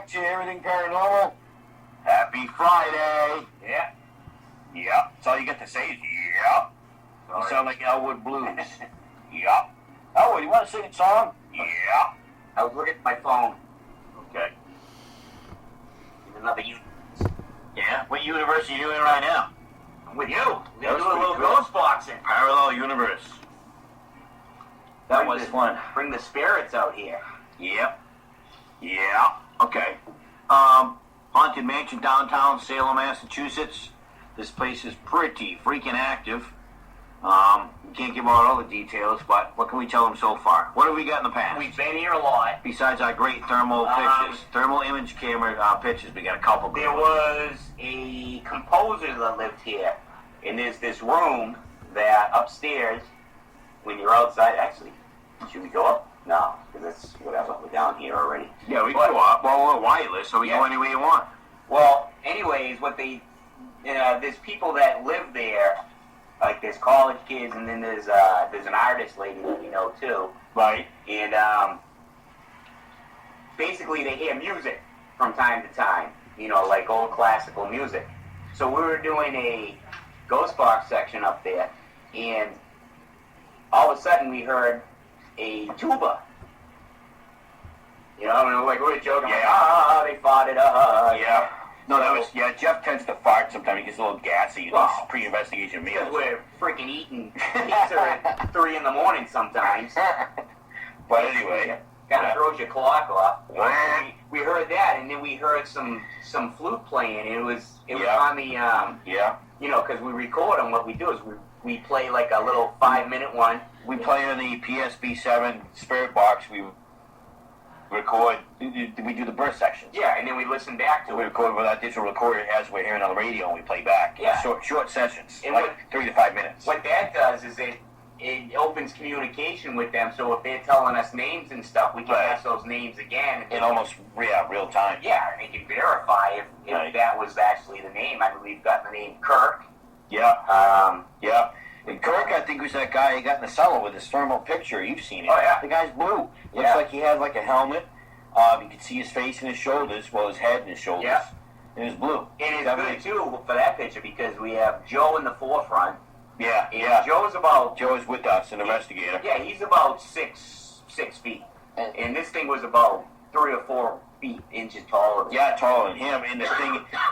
back to Everything Paranormal. Happy Friday. Yeah. Yep. That's all you get to say is yep. You sound like Elwood Blues. Yep. Elwood, you want to sing a song? Yeah. I was looking at my phone. Okay. In another Yeah? What universe are you in right now? I'm with you. We're That going was to do a little pretty cool. ghost boxing. Parallel universe. That was fun. Bring the spirits out here. Yep. Yeah. Okay. Haunted Mansion, downtown Salem, Massachusetts. This place is pretty freaking active. We can't give out all the details, but what can we tell them so far? What have we got in the past? We've been here a lot. Besides our great thermal pictures, thermal image camera pictures, we got a couple good There ones. was a composer that lived here, and there's this room that upstairs, when you're outside, actually, should we go up? No, because it's whatever, we're down here already. Yeah, we can go up. Well, we're wireless, so we go any way you want. Well, anyways, there's people that live there, like there's college kids, and then there's an artist lady that we know too. Right. And basically they hear music from time to time, like old classical music. So we were doing a ghost box section up there, and all of a sudden we heard a tuba. And like we're joking, Yeah. they fought it up. Yeah. No, that was, Jeff tends to fart sometimes. He gets a little gassy in these pre-investigation meals. Because we're freaking eating pizza at 3 in the morning sometimes. But anyway. Kind of throws your clock off. Wah. We heard that, and then we heard some flute playing. It was on the, Yeah. because we record them. What we do is we play like a little 5-minute one. We play on the PSB7 Spirit Box. We record, we do the birth sections. Yeah, and then we listen back to We it. record with that digital recorder as we're hearing on the radio, and we play back. Yeah. Short sessions, And like 3 to 5 minutes. What that does is it opens communication with them. So if they're telling us names and stuff, we can Right. ask those names again. And In almost real time. Yeah, and they can verify if Right. that was actually the name. I mean, we've got the name Kirk. Yeah. Yeah. And Kirk, I think, was that guy he got in the cellar with his thermal picture. You've seen it. Oh, yeah. The guy's blue. Looks Yeah. like he had like a helmet. You can see his face and his shoulders, well, his head and his shoulders. Yeah. And it's blue. And it's Definitely. good, too, for that picture because we have Joe in the forefront. Yeah, And yeah. Joe's about... Joe is with us, an investigator. Yeah, he's about 6 feet. And this thing was about 3 or 4 inches taller. Yeah, taller than him. And the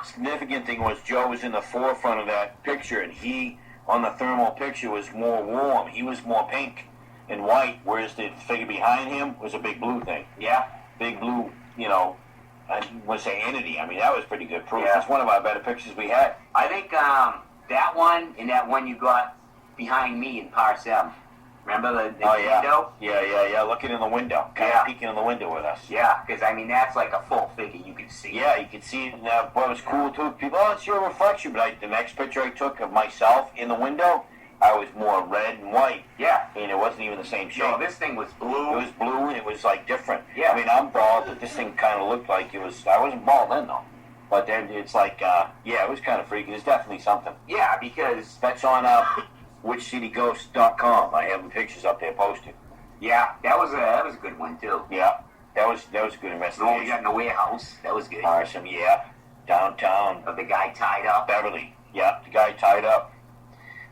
significant thing was Joe was in the forefront of that picture, and he, on the thermal picture, was more warm. He was more pink and white, whereas the figure behind him was a big blue thing. Yeah. Big blue, I would say entity. I mean, that was pretty good proof. Yeah. That's one of our better pictures we had. I think that one and that one you got behind me in Par 7. Remember the window? Yeah. Looking in the window. Kind of peeking in the window with us. Yeah, because, I mean, that's like a full figure. You can see. Yeah, you could see it. What was cool, too, people, it's your reflection. But the next picture I took of myself in the window, I was more red and white. Yeah. And it wasn't even the same shape. No, this thing was blue. It was blue, and it was, like, different. Yeah. I mean, I'm bald, but this thing kind of looked like it was... I wasn't bald then, though. But then it's like, it was kind of freaky. It's definitely something. Yeah, because... That's on WhitCityGhosts.com. I have the pictures up there posted. Yeah, that was a good one, too. Yeah, that was a good The one we investigation. got in the warehouse. That was good. Awesome, downtown Of the guy tied up. Beverly. Yeah, the guy tied up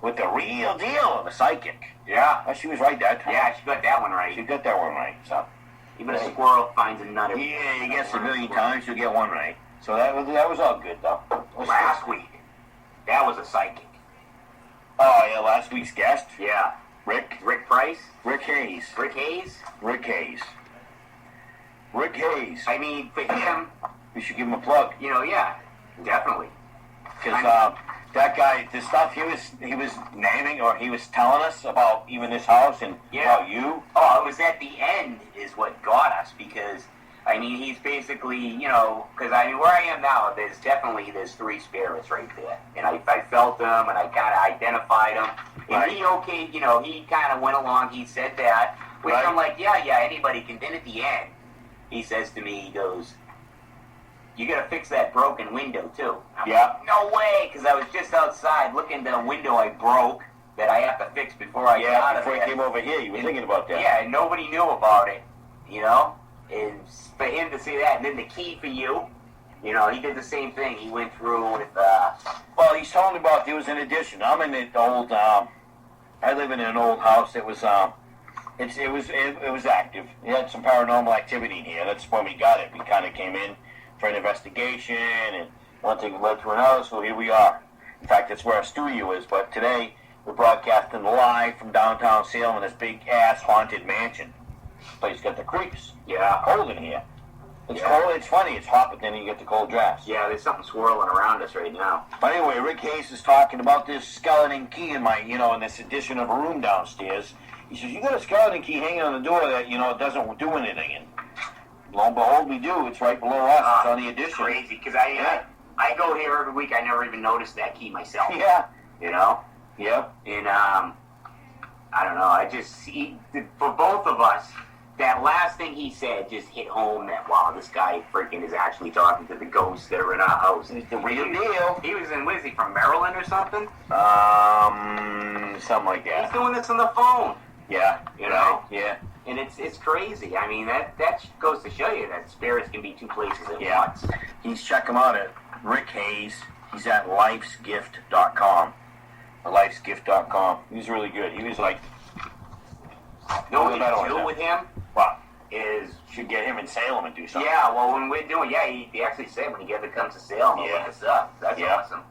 with the real deal, the psychic. Yeah. Oh, she was right that time. Yeah, she got that one She right. got that one right. So Even a squirrel finds a nut. yeah, you guess a million times, you'll get one right. So that was all good though. Last week, that was a psychic. Oh yeah, last week's guest, Yeah. Rick Price? Hayes. Rick Hayes? Rick Hayes. I mean, for him, We should give him a plug. yeah, definitely. Because that guy, the stuff he was naming or he was telling us about even this house and about you. Oh, it was at the end is what got us because, I mean, he's basically, because I mean, where I am now, there's 3 spirits right there. And I felt them and I kind of identified them. And Right. he kind of went along, he said that, which Right. I'm like, yeah, anybody can. Then at the end, he says to me, he goes, you got to fix that broken window, too. I'm Yeah. like, no way, because I was just outside looking at the window I broke that I have to fix before I get out of before there. he came over here, you were thinking about that. Yeah, and nobody knew about it, And for him to see that, and then the key for you, you know, he did the same thing. He went through with, Well, he's telling about there was an addition. I'm in an old, I live in an old house that was, it was active. It had some paranormal activity in here. That's when we got it. We kind of came in for an investigation, and one thing led to another, so here we are. In fact, that's where our studio is, but today we're broadcasting live from downtown Salem in this big-ass haunted mansion. This place got the creeps. yeah. Cold in here. It's cold, it's funny, it's hot, but then you get the cold drafts. Yeah, there's something swirling around us right now. But anyway, Rick Hayes is talking about this skeleton key in my, in this addition of a room downstairs. He says, you got a skeleton key hanging on the door that, it doesn't do anything. And lo and behold, we do. It's right below us. It's on the addition. Crazy, because I go here every week. I never even noticed that key myself. Yeah. You know? Yep. And, I don't know, I just see, for both of us, that last thing he said just hit home that, wow, this guy freaking is actually talking to the ghosts that are in our house. It's the real deal. He was in, what is he, from Maryland or something? Something like that. He's doing this on the phone. Yeah. You know? Yeah. And it's crazy. I mean, that goes to show you that spirits can be two places at once. He's check him out at Rick Hayes. He's at lifesgift.com. Lifesgift.com. He's really good. He was like, You know what you do with him? What? Is Should get him in Salem and do something. yeah, well, when we're doing, he actually said when he ever comes to Salem, he'll look us up. That's awesome.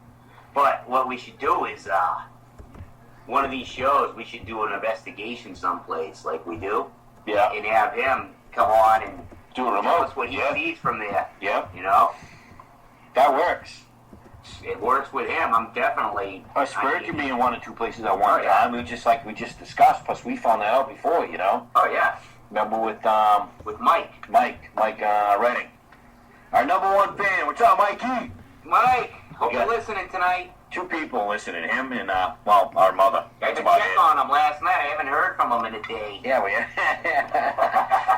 But what we should do is, one of these shows, we should do an investigation someplace like we do. Yeah. And have him come on and Do a remote. tell us what he sees from there. Yeah. You know? That works. It works with him. I'm definitely... Spirit can be in one or two places at one time. We just discussed, plus we found that out before, Oh, yeah. Remember with Mike. Mike Redding. Our number one fan. What's up, Mikey? Mike, hope you're listening tonight. Two people listening, him and, our mother. I That's had to about check it. on him last night. I haven't heard from him in a day. Yeah,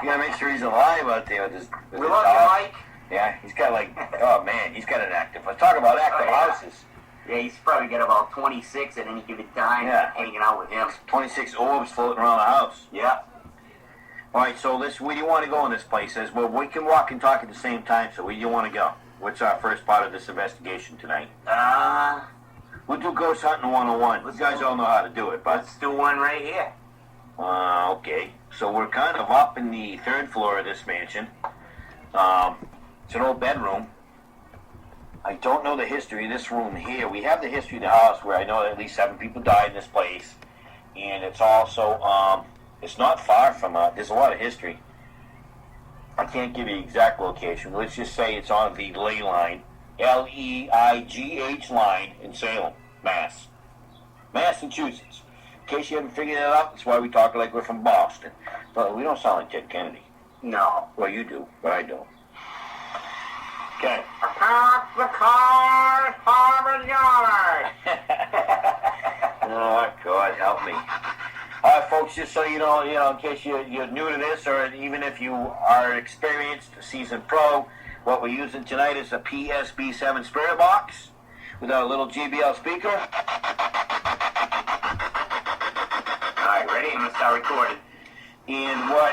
you gotta make sure he's alive out there with his We love you, dog. Mike. Yeah, he's got oh man, he's got an active. Let's talk about active houses. Yeah, he's probably got about 26 at any given time hanging out with him. 26 orbs floating around the house. Yeah. All right, so where do you want to go in this place? Well, we can walk and talk at the same time, so where do you want to go? What's our first part of this investigation tonight? We'll do ghost hunting 101. You guys all know how to do it, but... Let's do one right here. Okay. So we're kind of up in the third floor of this mansion. It's an old bedroom. I don't know the history of this room here. We have the history of the house where I know that at least 7 people died in this place. And it's also, it's not far from, there's a lot of history. I can't give you the exact location. Let's just say it's on the ley line, Leigh line in Salem, Massachusetts. In case you haven't figured it out, that's why we talk like we're from Boston. But we don't sound like Ted Kennedy. No. Well, you do, but I don't. Okay. Park the car at Harvard Yard. Oh, God, help me. All right, folks, just so you know, in case you're new to this, or even if you are experienced, seasoned pro, what we're using tonight is a PSB7 Spirit box with our little JBL speaker. All right, ready? I'm going to start recording. And what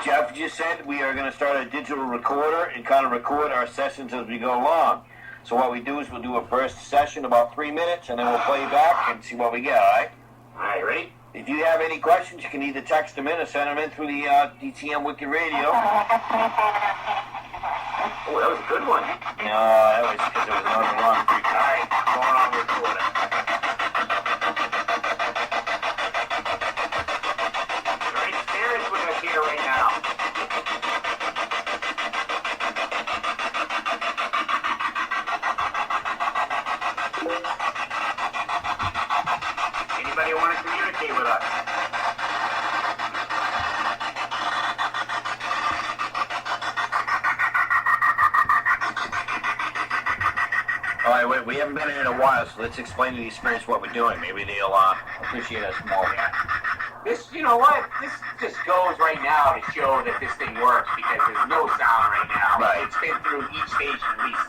Jeff just said, we are going to start a digital recorder and kind of record our sessions as we go along. So what we do is we'll do a first session about 3 minutes, and then we'll play back and see what we get, all right? All right, ready? If you have any questions, you can either text them in or send them in through the DTM Wicked Radio. Oh, that was a good one. No, that was because there was another wrong freak. All right, going on recorder. There ain't spirits with us here right now. Anybody want to communicate with us? All right, wait, we haven't been in a while, so let's explain to these spirits what we're doing. Maybe they'll appreciate us more. This, you know what? This just goes right now to show that this thing works because there's no sound right now. Right. It's been through each station at least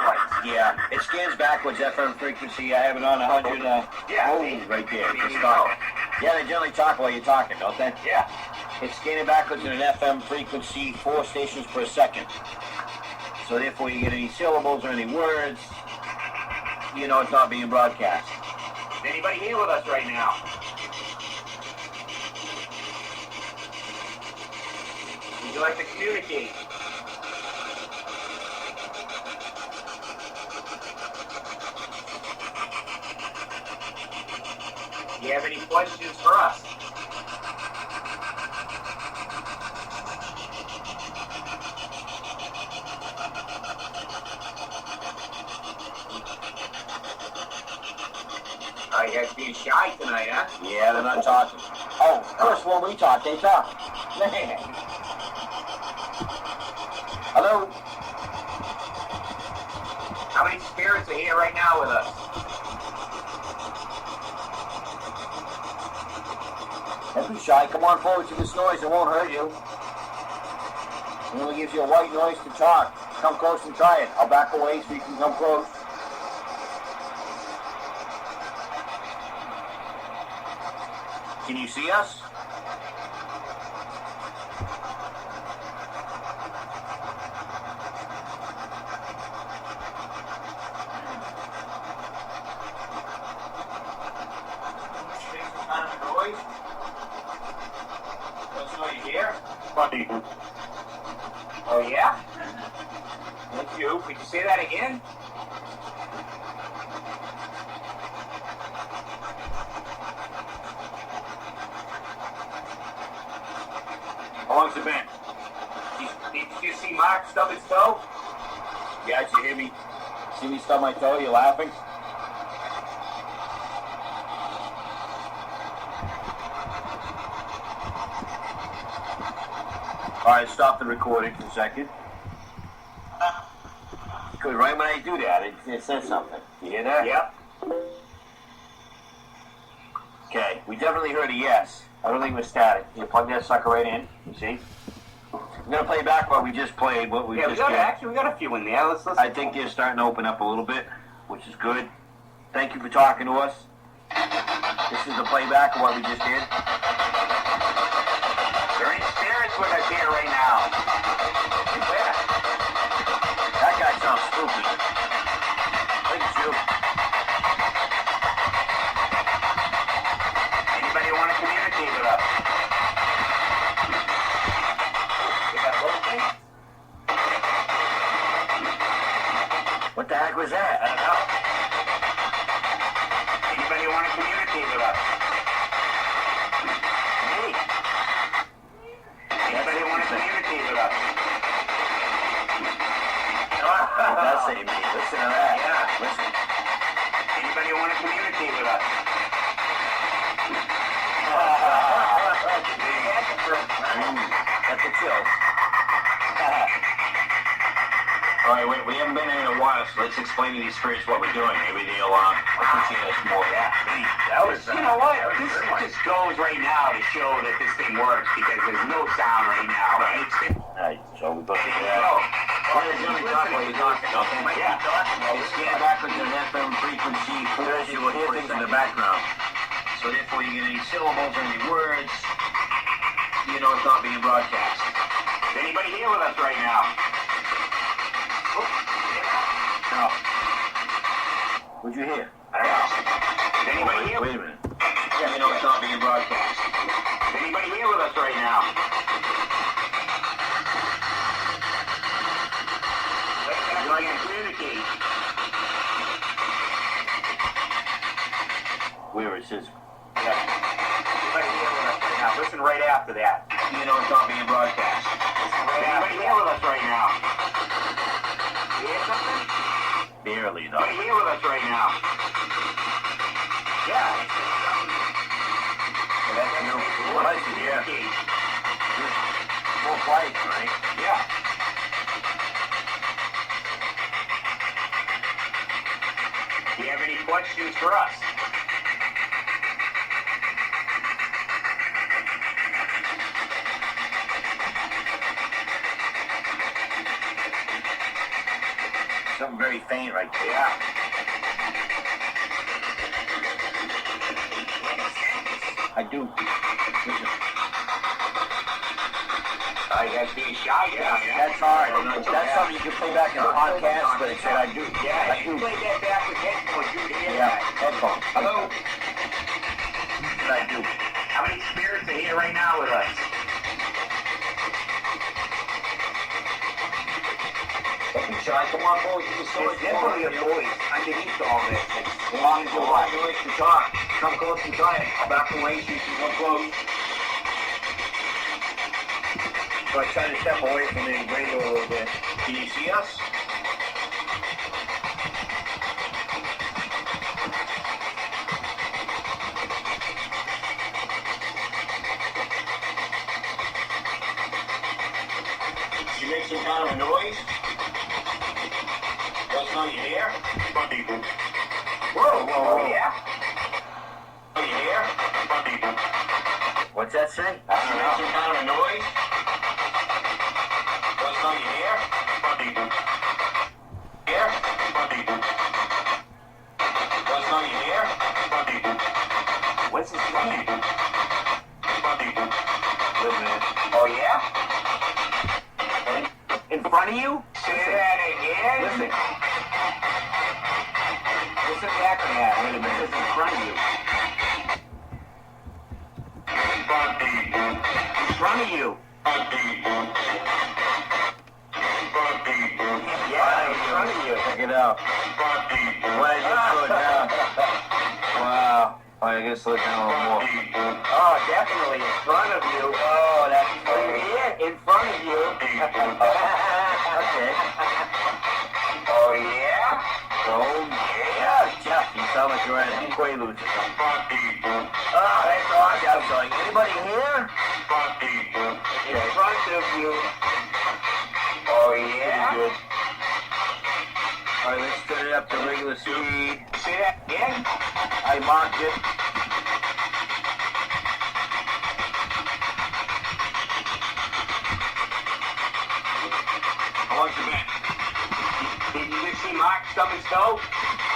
twice. Yeah, it scans backwards, FM frequency. I have it on 100. Yeah. Oh, right there. There Just you stop. go. Yeah, they generally talk while you're talking, don't they? Yeah. It's scanning backwards in an FM frequency, 4 stations per second. So therefore you get any syllables or any words, you know it's not being broadcast. Is anybody here with us right now? Would you like to communicate? Do you have any questions for us? You guys being shy tonight, huh? Yeah, they're not talking. Oh, of course, when we talk, they talk. Man. Hello? How many spirits are here right now with us? Don't be shy. Come on forward to this noise. It won't hurt you. It only gives you a white noise to talk. Come close and try it. I'll back away so you can come close. Can you see us? Funny. Oh yeah? Thank you. Could you say that again? How long's it been? Did you see Mark stub his toe? Yeah, you hear me? See me stub my toe? You laughing? Alright, stop the recording for a second. Good, right when I do that, it says something. You hear that? Yep. Okay, we definitely heard a yes. I don't think it was static. You plug that sucker right in, you see? I'm gonna play back what we just played, what we Yeah, just we got a few in there. Let's listen. I think they're starting to open up a little bit, which is good. Thank you for talking to us. This is the playback of what we just did. There are any spirits with us here right now? Where? That guy sounds spooky. Look at you. Anybody want to communicate with us? You got a little thing? What the heck was that? I don't know. Anybody want to communicate with us? Hey. Anybody want to communicate with us? That's it, me. Listen to that. Yeah. Listen. Anybody want to communicate with us? Got the chills. All right, wait. We haven't been in a while, so let's explain to these spirits what we're doing. Maybe they'll appreciate us more. Yeah. That was, you know what? This just goes right now to show that this thing works because there's no sound right now. Right. All right, so we both Yeah. You're talking, okay? Yeah. You scan backwards in an FM frequency, you will hear things in the background. So therefore you get any syllables or any words, you know it's not being broadcast. Is anybody here with us right now? No. What'd you hear? I don't know. Is anybody here? Wait a minute. Yeah, you know it's not being broadcast. Is anybody here with us right now? Would you like to communicate? Where it says, Anybody here with us right now? Listen right after that. you know it's not being broadcast. Is anybody here with us right now? You hear something? Barely, though. Anybody here with us right now? Yeah. That's new. What I see here. More quiet, right? Yeah. Do you have any questions for us? Something very faint right there. Yeah. I do. Listen. I be shy. Yeah, that's hard. That's something you can play back in the podcast, but it's what I do. Yeah, you play that back with headphones, you can hear that. Headphones. Hello. That's what I do. How many spirits are here right now with us? Shy, come on, boys. There's definitely a voice underneath all this. It's long as Come on, you like to talk. Come close and try it. Back away, so you can come close. So I try to step away from the radio a little bit. Can you see us? You make some kind of a noise? What's on your hair? Whoa, whoa, yeah. On your hair? What's that say? I don't know. Some kind of a noise? What's on your hair? Hair? What's on your hair? What's his name? Good man. Oh, yeah? In front of you? Say that again? Listen. Listen back to that. Wait a minute. This is in front of you. In front of you. Yeah, in front of you. Check it out. Why did you slow it down? Wow. I guess slow it down a little more. Oh, definitely in front of you. Oh, that's yeah, in front of you. Okay. Oh, yeah? Oh, yeah. Jeff, you sound like you're at a Quaaludes or something. Oh, that's awesome. So, like, anybody here? In front of you. Oh, yeah? Good. All right, let's turn it up to regular speed. Say that again? I marked it. How much you bet? Did you just see Mark stub his toe?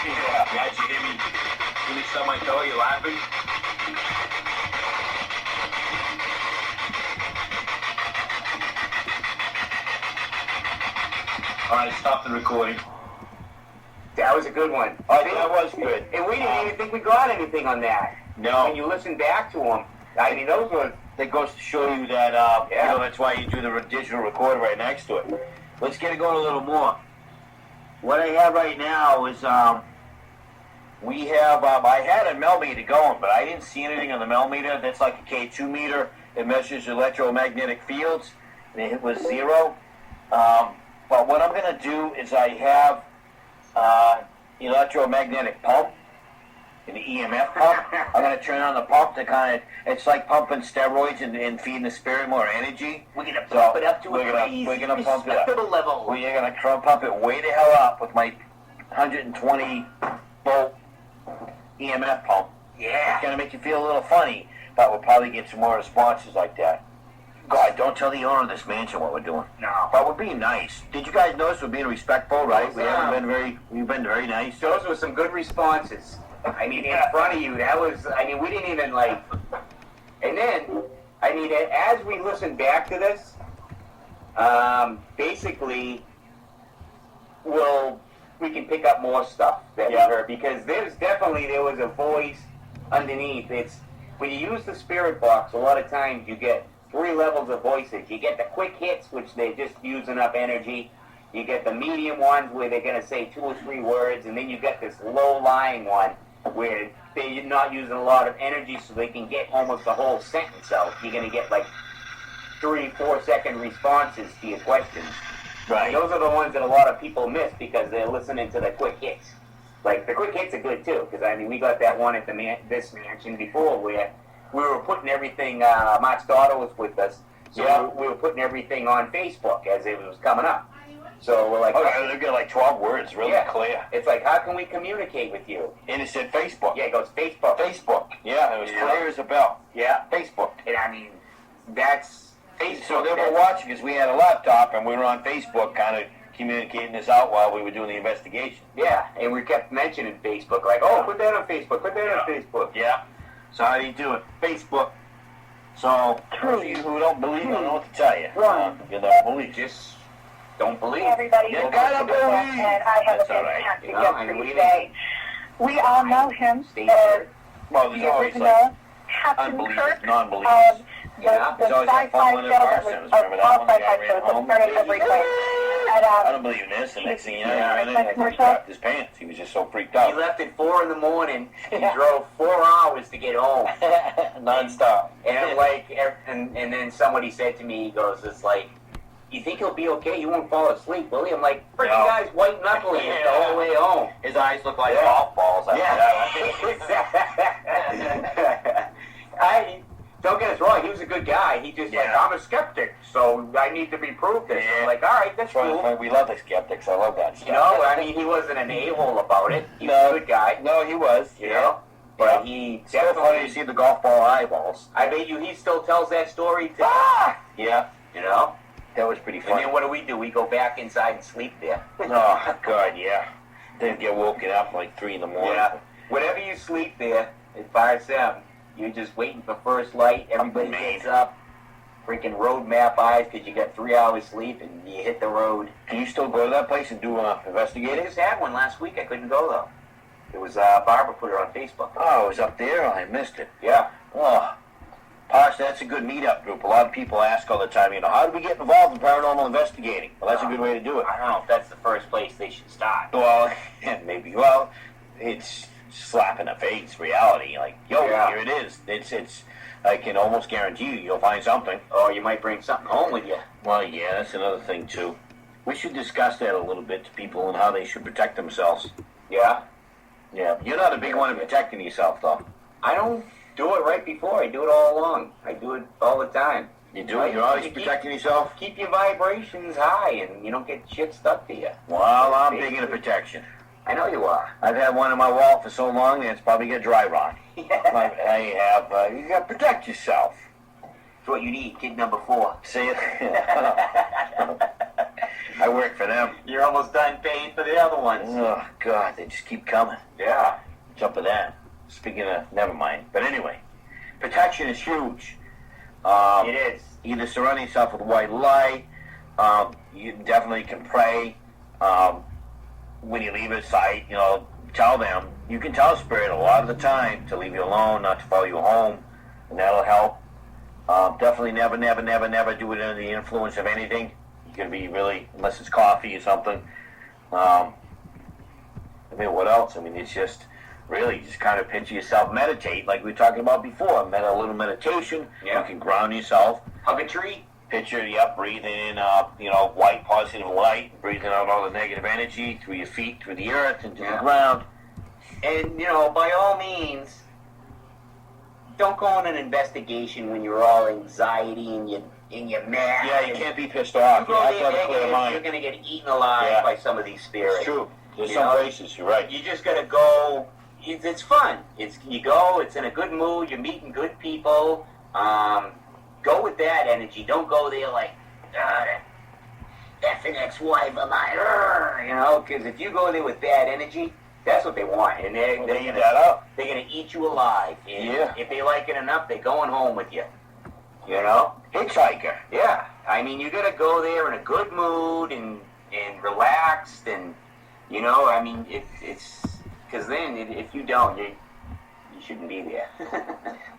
Yeah. Yeah, did you hear me stub my toe? You laughing? All right, stop the recording. That was a good one. Oh, that was good. And we didn't even think we got anything on that. No. When you listen back to them, I mean, those were... That goes to show you that, you know, that's why you do the digital recorder right next to it. Let's get it going a little more. What I have right now is, we have, I had a millimeter going, but I didn't see anything on the millimeter. That's like a K2 meter. It measures electromagnetic fields, and it was 0. But what I'm going to do is I have electromagnetic pump, an EMF pump. I'm going to turn on the pump to kind of, it's like pumping steroids and feeding the spirit more energy. We're going to pump it up to a crazy, we're gonna pump it up. respectable level. We're going to pump it way the hell up with my 120 volt EMF pump. Yeah. It's going to make you feel a little funny, but we'll probably get some more responses like that. God, don't tell the owner of this mansion what we're doing. No. But we're being nice. Did you guys notice we're being respectful, right? We've been very nice. Those were some good responses. I mean, in front of you, that was, I mean, we didn't even like, and then, I mean, as we listened back to this, basically, we can pick up more stuff that we heard, because there was a voice underneath. It's, when you use the spirit box, a lot of times you get 3 levels of voices. You get the quick hits, which they're just using up energy. You get the medium ones where they're going to say 2 or 3 words, and then you get this low-lying one where they're not using a lot of energy, so they can get almost the whole sentence out. You're going to get like 3-4 second responses to your questions. Right. Those are the ones that a lot of people miss because they're listening to the quick hits. Like, the quick hits are good too, because I mean, we got that one at this mansion before where we were putting everything, Mark's daughter was with us, so we were putting everything on Facebook as it was coming up. So we're like, they've got like 12 words, really clear. It's like, how can we communicate with you? And it said Facebook. Yeah, it goes Facebook. Facebook. Yeah, it was clear as a bell. Yeah. Facebook. And I mean, that's Facebook. So they were watching because we had a laptop and we were on Facebook kind of communicating this out while we were doing the investigation. Yeah, and we kept mentioning Facebook, like, oh, put that on Facebook, put that on Facebook. Yeah. So how do you do it? Facebook. So, those of you who don't believe, I don't know what to tell you. You don't believe. Just don't believe. Hey everybody, You this gotta is Rebecca, believe. and I have That's a all right. fantastic You know, guest I for mean, you we today. We all know him Stay as here. Well, the there's always like original Captain unbelievers, Kirk non-believers. of Yeah, the there's always that sci-fi phone show in the that car was service. Remember that all one? The guy sci-fi ran shows that home. started every week. And I don't believe in this. And next thing you know, Yeah. he ran in and he crapped his pants. He was just so freaked He out. left at 4 in the morning. He drove 4 hours to get home. Non-stop. And I'm like, and then somebody said to me, he goes, it's like, you think he'll be okay? You won't fall asleep, will he? I'm like, freaking No. guy's white knuckling it the whole way home. His eyes look like Yeah. golf balls after Yeah. Don't get us wrong, he was a good guy. He just like, Yeah. I'm a skeptic, so I need to be proved this. Yeah. I'm like, all right, that's that. cool. We love the skeptics. I love that stuff. You know, I mean, he wasn't an a-hole about it. He was No. a good guy, No, he was. you know. But he It's so funny to definitely, see the golf ball eyeballs. I bet you he still tells that story today. Ah! Yeah, You know? that was pretty And funny. then what do? We go back inside and sleep there. Oh, God, yeah. Then get woken up like 3 in the morning. Yeah. Whenever you sleep there at 5-7, you're just waiting for first light. Everybody Man. gets up, freaking road map eyes because you got 3 hours sleep and you hit the road. Can you still go to that place and do I investigating? just had one last week. I couldn't go though. It was Barbara put it on Facebook. Oh, it was up there? I missed it. Yeah. Oh, Posh, that's a good meetup group. A lot of people ask all the time, you know, how do we get involved in paranormal investigating? Well, that's a good way to do it. I don't know if that's the first place they should start. Well, maybe. Well, it's slap in the face reality. Like, yo, Yeah. here it is. It's. I can almost guarantee you'll find something. Or you might bring something home with you. Well, yeah, that's another thing too. We should discuss that a little bit to people and how they should protect themselves. Yeah. Yeah, you're not a big one in protecting yourself, though. I don't do it right before. I do it all along. I do it all the time. You do it. You're always protecting yourself. Keep your vibrations high and you don't get shit stuck to you. Well, I'm big into protection. I know you are. I've had one in my wall for so long that it's probably got dry rot. I have. You got to protect yourself. It's what you need, kid number 4. See it? I work for them. You're almost done paying for the other ones. Oh God, they just keep coming. Yeah. Jump of that. Speaking of, never mind. But anyway, protection is huge. It is. Either surround yourself with white light. You definitely can pray. When you leave a site, you know, tell them. You can tell Spirit a lot of the time to leave you alone, not to follow you home, and that'll help. Definitely never do it under the influence of anything. You're going to be really, unless it's coffee or something. I mean, what else? I mean, it's just really just kind of picture yourself, meditate, like we were talking about before. A little meditation. Yeah. You can ground yourself. Hug a tree. Picture, breathing in, white positive light, breathing out all the negative energy through your feet, through the earth, into the ground. And, by all means, don't go on an investigation when you're all anxiety and you're mad. Yeah, you can't be pissed off. You have to have a clear You're mind. going to get eaten alive by some of these spirits. It's true. There's You some know? places, you're right. You just got to go. It's fun. You go. It's in a good mood. You're meeting good people. Go with that energy. Don't go there like, that effing ex-wife of mine, because if you go there with bad energy, that's what they want, and they're gonna eat you alive. And if they like it enough, they're going home with you. Hitchhiker. Yeah. I mean, you gotta go there in a good mood and relaxed, and it's because then if you don't, you shouldn't be there.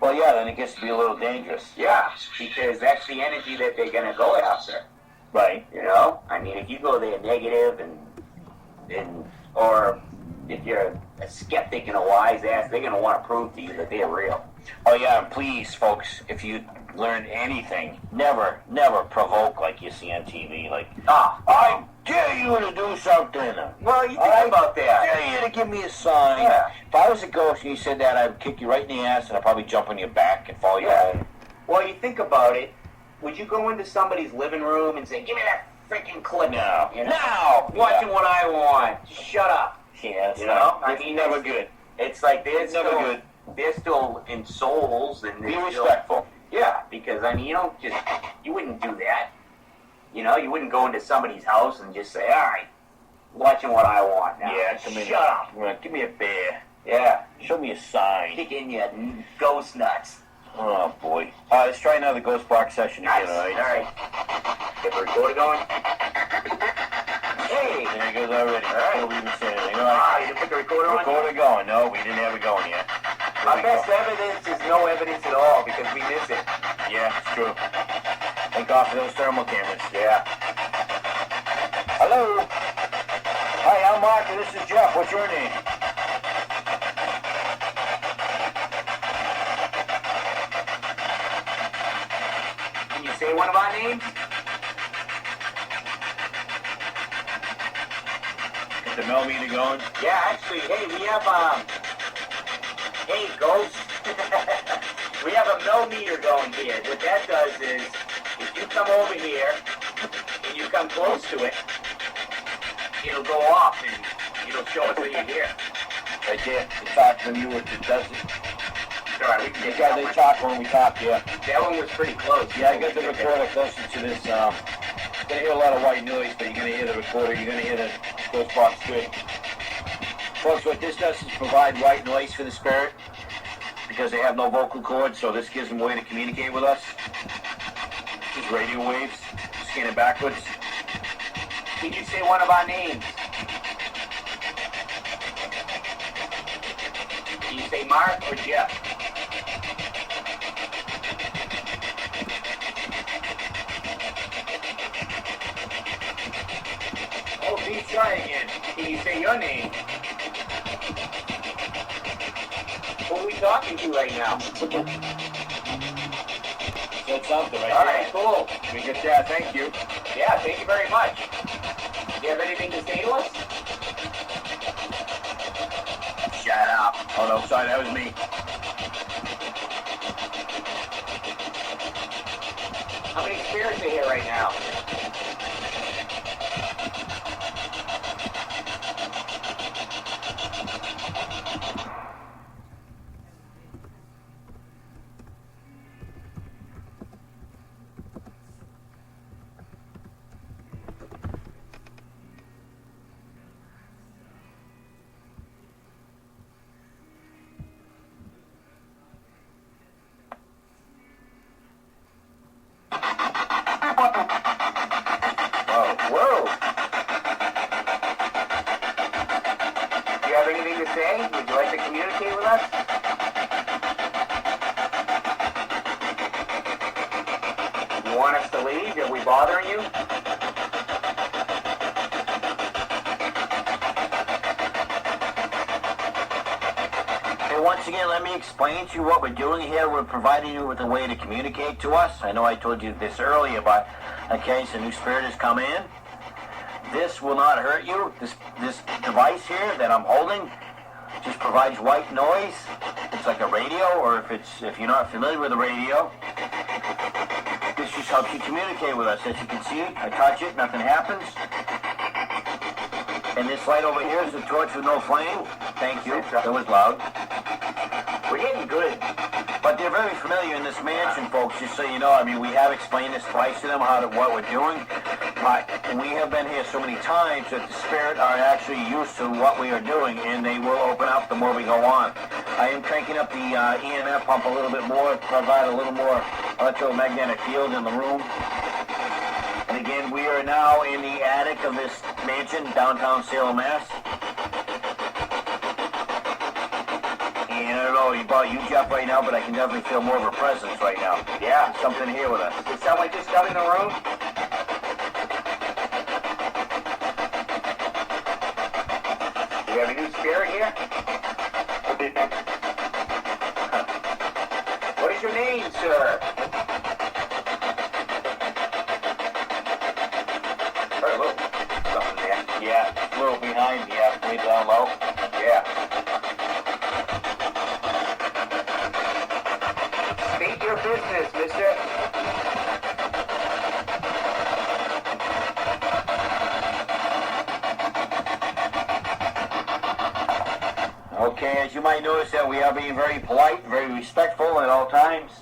Well, yeah, then it gets to be a little dangerous. Yeah, because that's the energy that they're gonna go after. Right. I mean, if you go there negative or if you're a skeptic and a wise ass, they're gonna want to prove to you that they're real. Oh, yeah, and please, folks, if you learn anything, never provoke like you see on TV. Like, I dare you to do something. Well, you think about that. I dare you to give me a sign. Yeah. If I was a ghost and you said that, I'd kick you right in the ass and I'd probably jump on your back and follow you home. Well, you think about it. Would you go into somebody's living room and say, "Give me that freaking clip"? No. No. Watching what I want. Shut up. Yeah, it's never good. It's like It's never good. They're still in souls and Be they're still, respectful. yeah, because you wouldn't do that. You wouldn't go into somebody's house and just say, "All right, watching what I want now." Yeah, come in. Shut up. Give me a beer. Yeah, Show me a sign. kick in your ghost nuts. Oh, boy. Let's try another ghost box session again, Nice. all right? All right. Get the recorder going. Hey! There it goes already. All right. Before we even say anything. All right. You didn't put the recorder on? Recorder going. No, we didn't have it going yet. Here Our we best go. evidence is no evidence at all because we miss it. Yeah, it's true. Thank God for those thermal cameras. Yeah. Hello? Hi, I'm Mark, and this is Jeff. What's your name? Can you say one of our names? Get the millimeter going. Yeah, actually, hey, we have, hey, Ghost. We have a millimeter going here. What that does is, if you come over here, and you come close to it, it'll go off, and it'll show us that you're here. Right there. The talk when you were, it does it. Alright, we can You get guys, that they one. talk when we talk, yeah. That one was pretty close. Yeah, I got the recorder closer to this. You're gonna hear a lot of white noise, but you're gonna hear the recorder. You're gonna hear the ghost box good. Folks, what this does is provide white noise for the spirit because they have no vocal cords, so this gives them a way to communicate with us. Just radio waves, scan it backwards. Can you say one of our names? Can you say Mark or Jeff? Oh, please try again. Can you say your name? Who are we talking to right now? Said something right All there. right, cool. We get that. Thank you. Yeah, thank you very much. Do you have anything to say to us? Shut up. Oh no, sorry, that was me. How many spirits are here right now? Whoa. Do you have anything to say? Would you like to communicate with us? You want us to leave? Are we bothering you? Hey, once again, let me explain to you what we're doing here. We're providing you with a way to communicate to us. I know I told you this earlier, but in case a new spirit has come in, this will not hurt you. This device here that I'm holding just provides white noise. It's like a radio, or if you're not familiar with a radio, this just helps you communicate with us. As you can see, I touch it, nothing happens. And this light over here is a torch with no flame. Thank you. That was loud. We're getting good. But they're very familiar in this mansion, folks, just so you know. I mean, we have explained this twice to them, what we're doing. But we have been here so many times that the spirit are actually used to what we are doing, and they will open up the more we go on. I am cranking up the EMF pump a little bit more, provide a little more electromagnetic field in the room. And again, we are now in the attic of this mansion, downtown Salem, Mass. And I don't know about you, Jeff, right now, but I can definitely feel more of a presence right now. Yeah. There's something here with us. Did someone just come in the room? Do you have a new spirit here? What is your name, sir? Oh, look, something there. Yeah, a little behind, yeah, way down low. Yeah. State your business, mister. Okay, as you might notice that we are being very polite, very respectful at all times.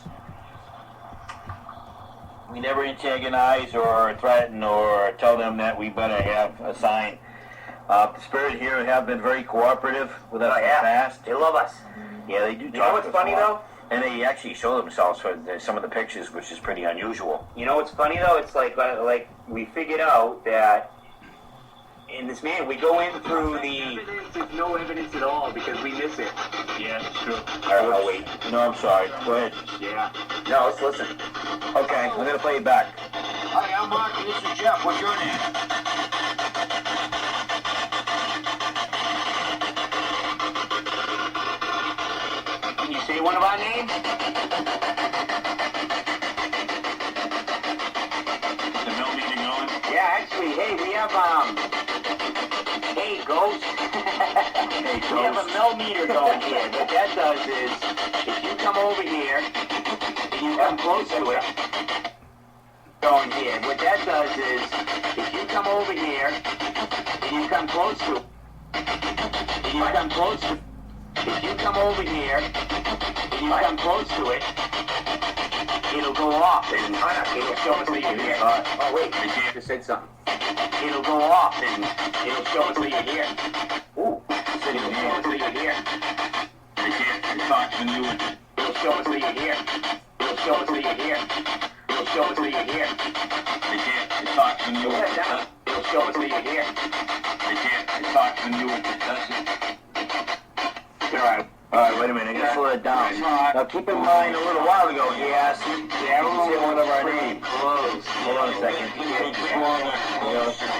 We never antagonize or threaten or tell them that we better have a sign. The spirit here have been very cooperative with us in the past. They love us. Yeah, they do. You know what's funny though? And they actually show themselves for some of the pictures, which is pretty unusual. You know what's funny though? It's like we figured out that in this man, we go in through the. There's no evidence at all because we miss it. Yeah, that's true. Oh wait. No, I'm sorry. Go ahead. Yeah. No, let's listen. Okay, I'm gonna play it back. Hi, I'm Mark, and this is Jeff. What's your name? Can you say one of our names? The mill meeting going? Yeah, actually, hey, we have Hey, Ghost. Hey, We have a millimeter going here. What that does is, if you come over here, and you come close to it, going here. What that does is, if you come over here, and you come close to it, and you come close to, if you come over here, and you come close to it, it'll go off and it'll show us that you're here. Oh wait, I just said something. It'll go off and it'll show us that you're here. Ooh, it'll show us that you're here. They can't talk to you. It'll show us that you're here. It'll show us that you're here. It'll show us that you're here. They can't talk to you. It'll show us that you're here. They can't talk to you. That's it. All right, wait a minute. I gotta slow it down. Now keep in mind, a little while ago, he asked everyone one of our names. Hold on a second.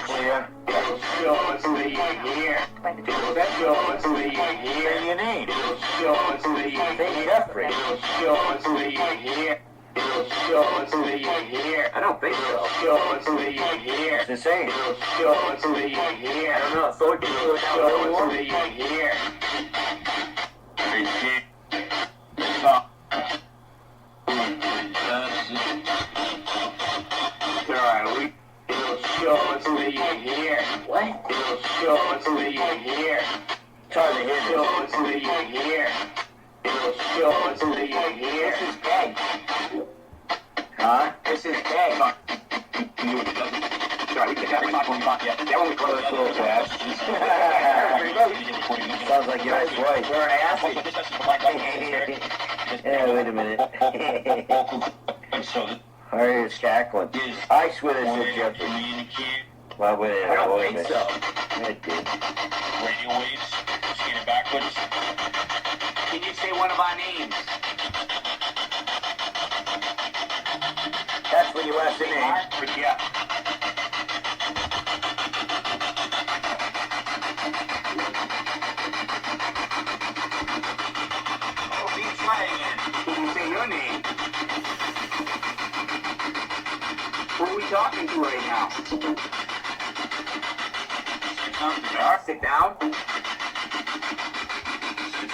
Clear. It'll show us that you're here. It'll show us that you're here. Say your name. It'll show us that you're Say here. Jeffrey. It'll show us that you're here. It'll show us that you're here. I don't think so. It'll show us that you're here. What's it saying? It'll show us that you're here. I don't know. So it can It'll show us that you're here. They can't talk. Alright, it'll show us that you're here. What? It'll show us that you're here. Try to hear Show us that you're here. It'll show us that you're here. This is Peg. Huh? This is Peg. Sorry, we can have a talk when we talk yet. That one we close. That's a little fast. Sounds like your ex-wife. We're asking. Yeah, wait a minute. All right, it's cackling. I swear this is Jeffrey. Well, wait a minute. I don't Wait a think minute. so. It did. Radio waves, skating backwards. Can you say one of our names? That's when you asked the name. Mark or Jeff? Oh, please try again. Can you say your name? Who are we talking to right now? Sit down.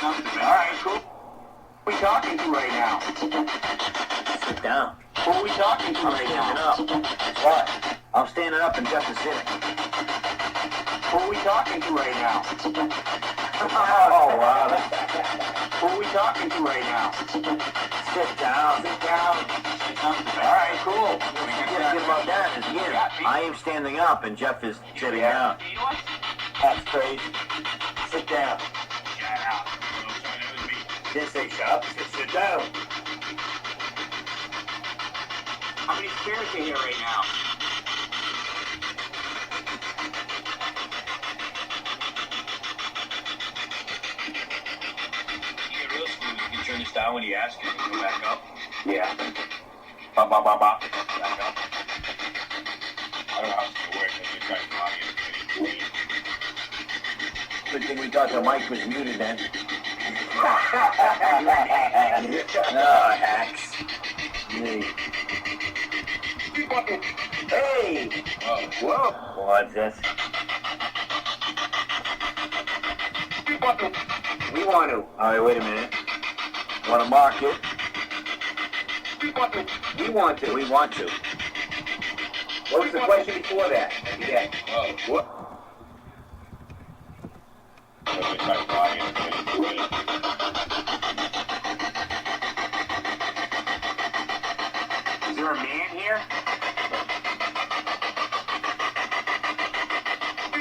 Alright, cool. Who are we talking to right now? Sit down. Who are we talking to I'm right standing now? up. What? I'm standing up and Jeff is sitting. Who are we talking to right now? Oh, wow. Who are we talking to right now? Sit down. Sit down. Alright, cool. Yeah, get about that is again. I am standing up and Jeff is sitting down. That's crazy. Sit down. Didn't say shut up. Sit down. How many spirits are here right now? You get real smooth. You can turn this down when you ask it. You can go back up. Yeah. Ba ba ba ba. Back up. I don't know how it's gonna work. I'm gonna try to log in. Good thing we thought the mic was muted then. No, hacks. Me. Hey! Whoa. Whoa! What's this? We want to. Alright, wait a minute. Want to mark it? We want to. We want to. What was the question before that? Yeah. Whoa. What? I'm gonna try to log in. Is there a man here?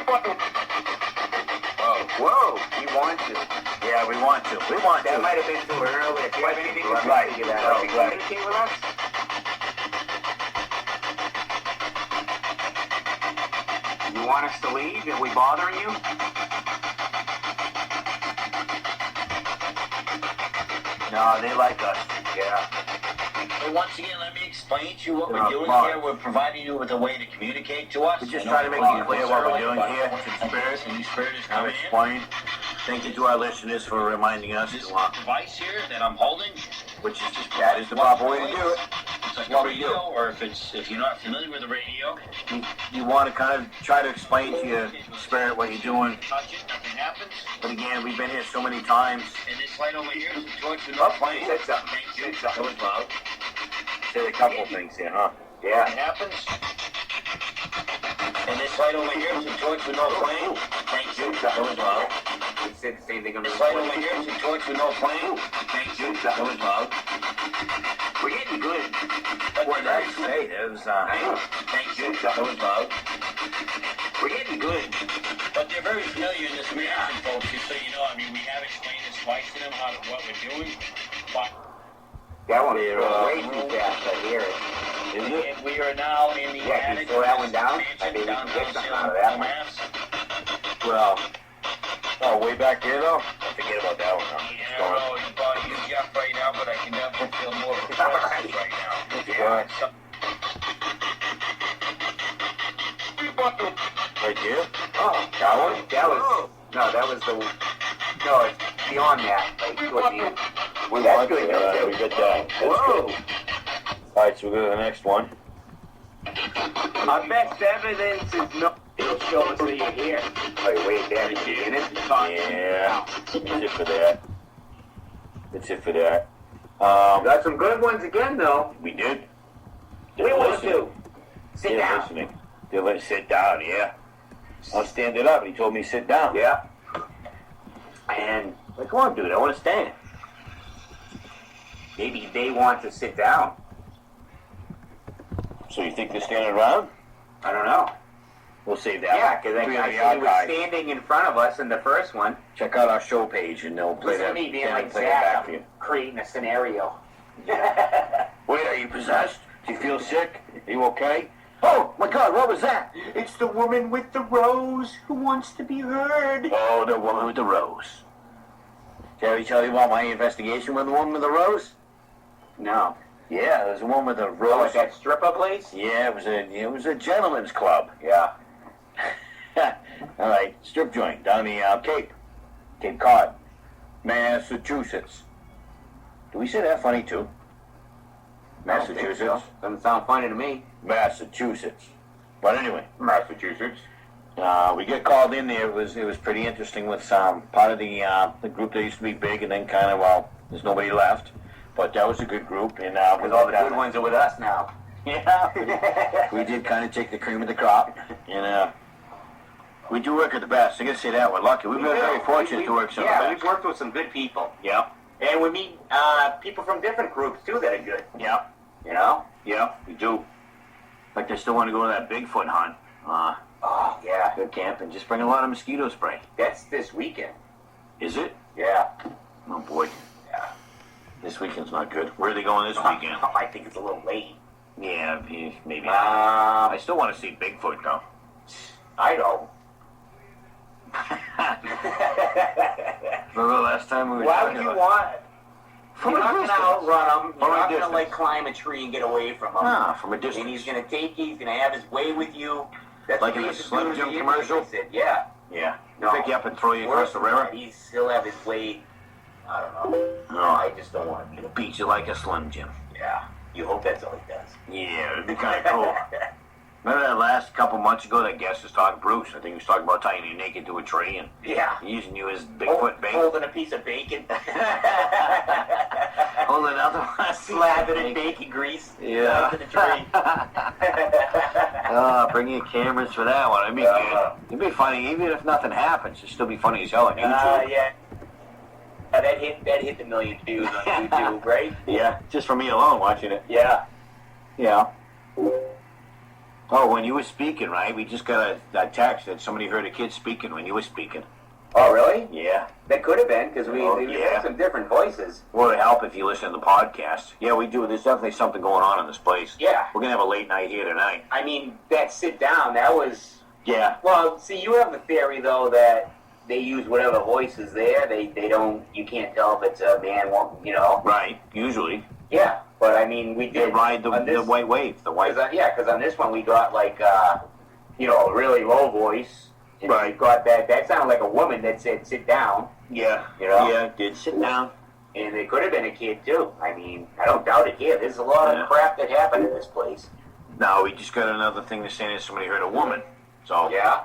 Whoa. Whoa, we want to. Yeah, we want to. We want That to. might have been too early. If you have anything to Right. figure that out, Right. communicate with us. You want us to leave? Are we bothering you? No, they like us. Yeah. Well, once again, let me explain to you what Yeah, we're doing fine. here. We're providing you with a way to communicate to us. We're just I know trying to make people it clear are what we're concerned doing about here. what the Spirit and the Spirit is I'll coming in. explain. Thank you to our listeners for reminding us This to, device here that I'm holding, which is just, that is the proper way to do it. it's like What a we do. radio, or if you're not familiar with the radio, You want to kind of try to explain to your spirit what you're doing. touch it, nothing happens. But again, we've been here so many times. And this light over here is a torch with Oh, no flame. said something. Thank you. Said something. That was loud. Said a couple of things here, huh? Yeah. Nothing happens. And this light over here is a torch with no flame. Thank you. That was loud. We said the same thing on the This light over here is a torch with no flame. Thank you. That was loud. We're getting good. What did I say? It was, Thank you. That was loud. We're getting good. But they're very familiar in this region, folks, just so you know. I mean, we have explained this twice to them, what we're doing. But That one They're, way too fast. I hear it. isn't it? and we are now in the Yeah, can you attic slow of that this one down? mansion I think we can downtown get something Salem, out of that one. Mass. Well, oh, way back there though? Forget about that one, huh? Yeah, no, you bought you Jeff right now, but I can definitely feel more of a presence right now. Yeah. So- Right there? Oh, that was no, that was the no, it's beyond that. Like toward the end. We That's want good, to, that's we good. got that. That's Whoa. good. Alright, so we go to the next one. Our best evidence is no. It'll show us that you're here. Oh, wait there. In it. Yeah, that's it for that. That's it for that. Got some good ones again, though. We did. We want to sit They're down. listening. They're letting sit down, yeah. I'll stand it up. He told me sit down. Yeah. And Like, come on, dude, I want to stand. maybe they want to sit down. So you think they're standing around? I don't know. We'll save that. Yeah, because Put it in I the see he was archive. standing in front of us in the first one. Check out our show page and they'll play Listen to that. me being they'll like play it back Zach. for you. I'm creating a scenario. Wait, are you possessed? Do you feel sick? Are you okay? Oh, my God, what was that? It's the woman with the rose who wants to be heard. Oh, the woman with the rose. Did I tell you about my investigation with the woman with the rose? No. Yeah, there's a woman with a Oh, rose. at that stripper place? Yeah, it was a gentleman's club. Yeah. All right, strip joint down the Cape Cod, Massachusetts. Do we say that funny too? I don't think so. Massachusetts, Doesn't sound funny to me. Massachusetts. But anyway, Massachusetts. we get called in there. It was pretty interesting with part of the group that used to be big, and then kind of there's nobody left. But that was a good group, and Because all the good ones are with us now. Yeah, we did kind of take the cream of the crop, and we do work at the best. I gotta say that we're lucky. We've been very fortunate to work so Yeah, the we've best. worked with some good people. Yeah, And we meet people from different groups, too, that are good. yeah, You know? yeah, we do. Like they still want to go to that Bigfoot hunt. Oh, yeah. Good camping. Just bring a lot of mosquito spray. That's this weekend. Is it? Yeah. Oh boy, Yeah. this weekend's not good. Where are they going this weekend? I think it's a little late. Yeah, maybe. I still want to see Bigfoot though. I don't. Remember the last time we were Why talking would you about? want... From You're a not going to distance. outrun him. From You're a not going to, distance. like, climb a tree and get away from him. Ah, from a And distance. he's going to take you. He's going to have his way with you. That's Like what in he the used to Slim do to Jim you. commercial? Yeah. Yeah. No. Pick you up and throw you across the river. He still have his way. I don't know. No. I just don't want to. Beat you like a Slim Jim. Yeah. You hope that's all he does. Yeah, it'd be kind of cool. Remember that last couple months ago that guest was talking, Bruce, I think he was talking about tying you naked to a tree and Yeah. using you as Bigfoot bait. Holding a piece of bacon. Hold another one. Slab it in bacon grease. Yeah. To the tree. Bring your cameras for that one. It'd be good. It'd be funny, even if nothing happens. It'd still be funny as hell on YouTube. Yeah. That hit the million views on YouTube, right? Yeah, just for me alone watching it. Yeah. Yeah. Oh, when you were speaking, right? We just got a text that somebody heard a kid speaking when you were speaking. Oh, really? Yeah. That could have been, because we've yeah. had some different voices. Would help if you listen to the podcast. Yeah, we do. There's definitely something going on in this place. Yeah. We're going to have a late night here tonight. I mean, that sit down, that was... Yeah. Well, see, you have the theory, though, that they use whatever voice is there. They don't... You can't tell if it's a man, you know. Right. Usually. Yeah. But, I mean, we They did... ride the white wave. The white... Because on this one, we got, like, you know, a really low voice. And Right. we got that sounded like a woman that said, sit down. Yeah. You know? Yeah, did sit down. And it could have been a kid, too. I mean, I don't doubt it here. There's a lot Yeah. of crap that happened in this place. No, we just got another thing to say that somebody heard a woman. So, Yeah?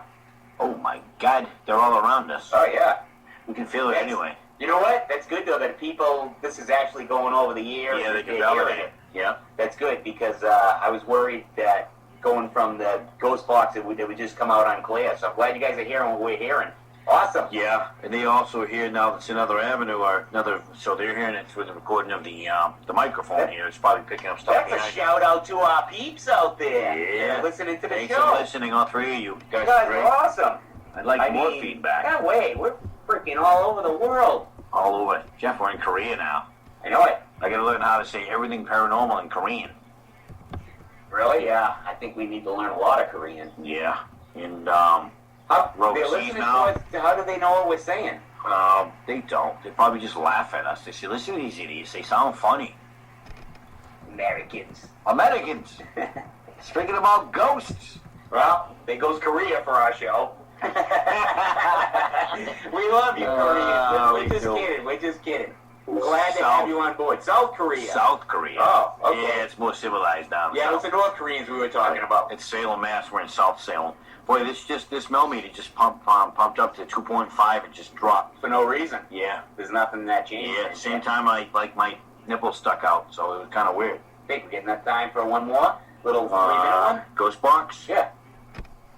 oh my God, they're all around us. Oh, yeah. We can feel it anyway. You know what? That's good, though, that people, this is actually going over the years. Yeah, they and can they're validate hearing it. Yeah. That's good, because I was worried that going from the ghost box, it would just come out unclear. So I'm glad you guys are hearing what we're hearing. Awesome. Yeah, and they also hear now that's another avenue or another, so they're hearing it through the recording of the microphone here. It's probably picking up stuff That's a behind you. shout out to our peeps out there. Yeah. That are listening to the Thanks show. for listening, all three of you. You Guys guys are great. are awesome. I'd like I more mean, feedback. No way. We're freaking all over the world. All over. Jeff, we're in Korea now. I know it. I gotta learn how to say everything paranormal in Korean. Really? Yeah. I think we need to learn a lot of Korean. Yeah. And, How, Rope they're seas listening now. to us. How do they know what we're saying? they don't. They probably just laugh at us. They say, listen to these idiots. They sound funny. Americans. Americans. Speaking about ghosts. Well, there goes Korea for our show. We love you, Koreans. We're we just do. kidding. We're just kidding. Glad to have you on board. South Korea. South Korea. Oh, okay. Yeah, it's more civilized down Yeah, it south. was the North Koreans we were talking about. It's Salem, Mass. We're in South Salem. Boy, this millimeter just pumped up to 2.5 and just dropped. For no reason. Yeah. There's nothing that changed. Yeah. At the same time, my nipple stuck out, so it was kind of weird. Think we're getting that time for one more little 3-minute one. Ghost box. Yeah.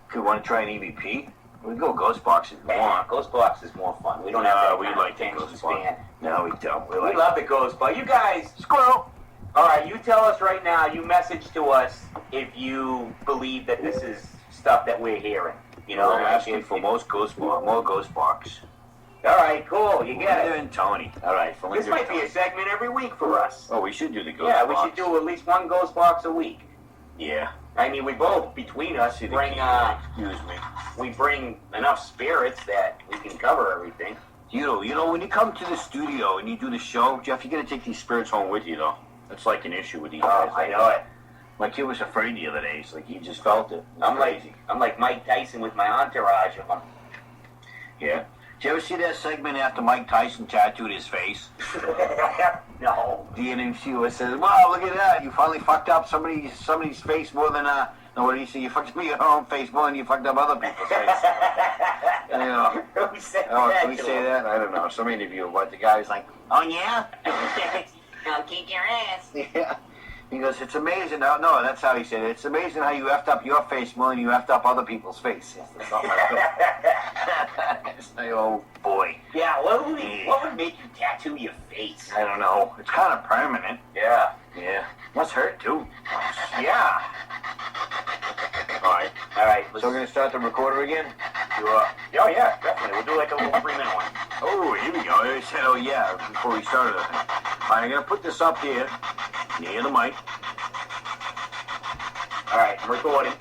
Could want to try an EVP? We can go ghost box if you Man, want. Ghost Box is more fun. We don't have that we kind like of the attention ghost box. span. No, we don't. We love the Ghost Box. You guys, squirrel. all right, you tell us right now, you message to us if you believe that this is stuff that we're hearing. You know, We're asking for more ghost box. All right, cool. You get Linda it. and Tony. All right, for This Linda might and be a Tony. segment every week for us. Oh, we should do the ghost Yeah, box. we should do at least one Ghost Box a week. Yeah. I mean, we both, between us, See the bring key. Excuse me. we bring enough spirits that we can cover everything. You know, when you come to the studio and you do the show, Jeff, you got to take these spirits home with you, though. That's like an issue with these guys. I know it. My kid was afraid the other day. It's like he just felt it. It's crazy. I'm like Mike Tyson with my entourage of them. Yeah. Did you ever see that segment after Mike Tyson tattooed his face? No. The NMC says, "Wow, look at that! You finally fucked up somebody's face more than no, what do you say? You fucked up your own face more than you fucked up other people's face." You know. Who said Oh, that can we to say him? that? I don't know. Some interview, but the guy's like, "Oh yeah." I'll kick your ass. Yeah. He goes, "It's amazing." No, that's how he said it. It's amazing how you effed up your face more than you effed up other people's faces. Something like that. It's like, oh boy. Yeah, what would make you tattoo your face? I don't know. It's kind of permanent. Yeah. Yeah. Must hurt too. Yeah. All right. All right. So we're gonna start the recorder again. Oh yeah, definitely. We'll do like a little 3-minute one. Oh, here we go. I said, oh yeah, before we started. I think. All right, I'm gonna put this up here near the mic. All right, I'm recording.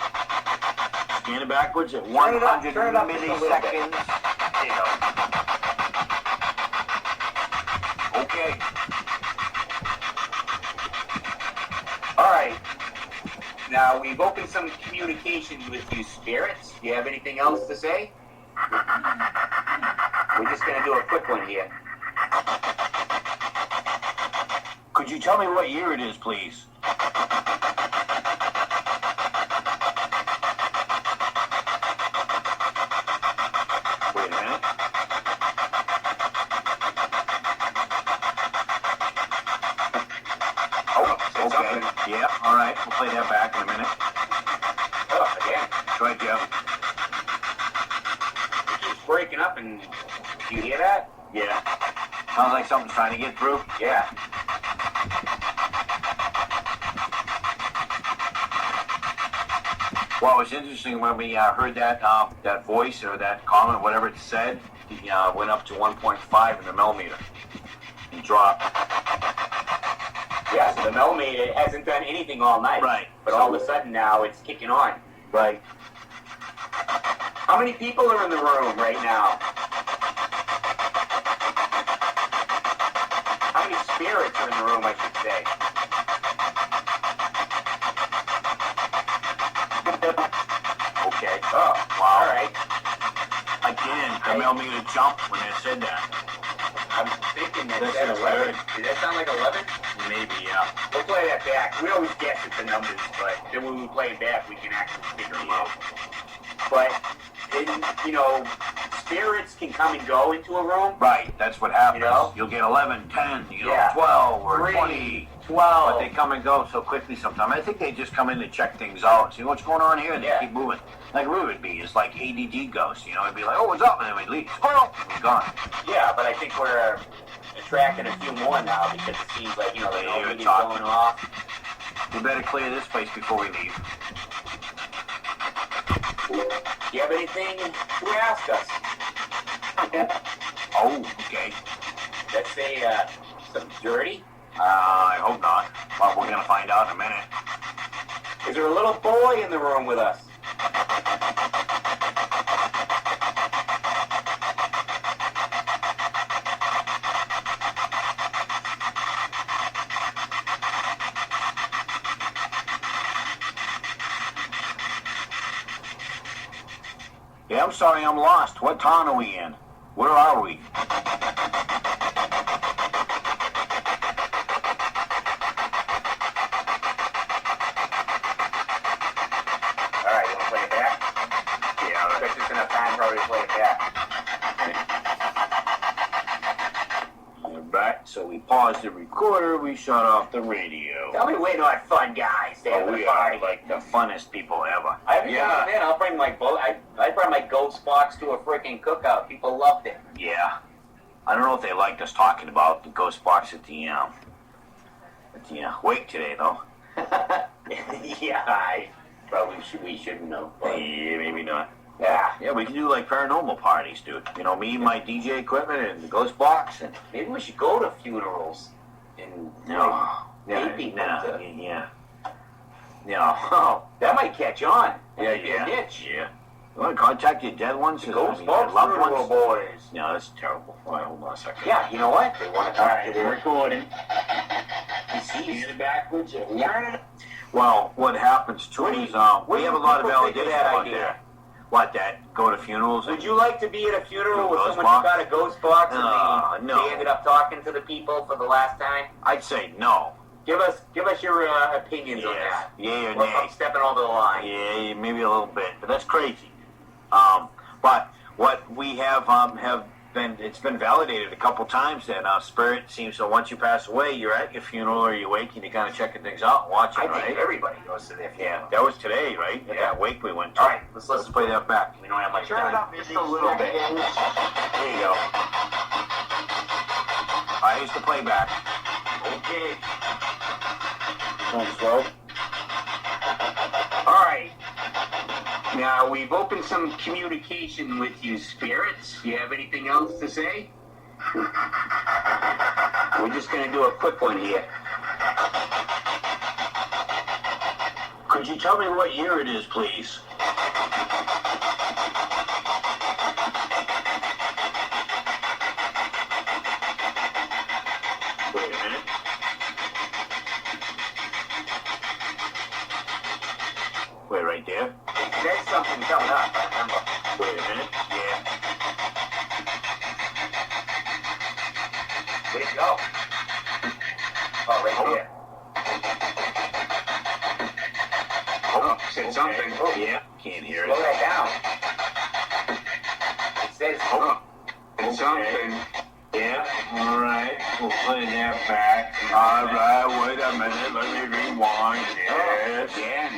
Scan it backwards at Turn 100 it up just a little bit. milliseconds. There you go. Okay. All right. Now we've opened some communications with you spirits. Do you have anything else to say? We're just gonna do a quick one here. Could you tell me what year it is, please? Wait a minute. Oh, said Okay. something. Yeah, all right. We'll play that back in a minute. Oh, again. Go ahead, Jeff. It keeps breaking up, and do you hear that? Yeah. Sounds like something's trying to get through. Yeah. What was interesting when we heard that that voice or that comment, whatever it said, it went up to 1.5 in the millimeter. It dropped. Yeah, so the millimeter hasn't done anything all night. Right. But all of a sudden now it's kicking on. Right. How many people are in the room right now? How many spirits are in the room, I should say? Okay. Oh, Wow. all right. Again, the millimeter jumped when they said that. I'm thinking that This said is 11. good. Did that sound like 11? Maybe, yeah. We'll play that back. We always guess at the numbers, but then when we play it back, we can actually figure them out. But, you know, spirits can come and go into a room. Right, that's what happens. You know? You'll get 11, 10, Yeah. 12, or 3, 20. 12. But they come and go so quickly sometimes. I think they just come in to check things out, see what's going on here, and they Yeah. keep moving. Like we would be. It's like ADD ghosts, you know. It'd be like, oh, what's up? And then we'd leave. Squirrel! And we're gone. Yeah, but I think we're attracting a few more now because it seems like, you know, the Yeah, nobody's you're talking. going off. We better clear this place before we leave. Do you have anything to ask us? Oh, okay. Let's say something dirty. I hope not. But we're going to find out in a minute. Is there a little boy in the room with us? Yeah, I'm sorry, I'm lost. What town are we in? Where are we? Alright, you want to play it back? Yeah, There's just enough time probably to play it back. we're back. So we paused the recorder, we shut off the radio. Tell me we're not fun guys. Oh, we are like the funnest people ever. Every time I'm in, I'll bring my I brought my ghost box to a freaking cookout. People loved it. Yeah. I don't know if they liked us talking about the ghost box at the wake today, though. Yeah, I probably we shouldn't have. But Yeah, maybe not. yeah, Yeah, we can do like paranormal parties, dude. You know, me, my DJ equipment, and the ghost box, and maybe we should go to funerals and no, pay people to. yeah. Oh, That might catch on. That yeah, might be a niche. yeah. You want to contact your dead ones? Ghost your box loved funeral ones? boys. No, that's terrible. All right, hold on a second. Yeah, you know what? They want to talk to We're their recording. deceased. It backwards. Well, what happens too What do is you- what we do have a you lot of people think of validation that out idea? there. What, that go to funerals? Would you like to be at a funeral with Ghost someone box? who got a ghost box and No. they ended up talking to the people for the last time? I'd say no. Give us your opinions on Yes. that. Yay or Or if I'm nay. stepping over the line. Yeah, maybe a little bit, but that's crazy. But what we have been, it's been validated a couple times that spirit seems to, once you pass away, you're at your funeral or you wake and you're kind of checking things out and watching, I right? think everybody goes to their funeral. Yeah, that was today, right? At Yeah. that wake we went to. All right, let's Let's play that back. We don't have much Turn it time. up just a little bit. There you go. Here's the playback. Okay. Going slow. All right. Now, we've opened some communication with you, spirits. You have anything else to say? We're just going to do a quick one here. Could you tell me what year it is, please? Wait a minute. Wait, right there. There's something coming up, I remember. Wait a minute. Yeah. Where'd it go? Oh, right there. Oh, said something. Oh, yeah. Can't hear Slow it. that down. It says, It's something. Yeah, all right. We'll play that back. All right, wait a minute. Let me rewind. Yes. again.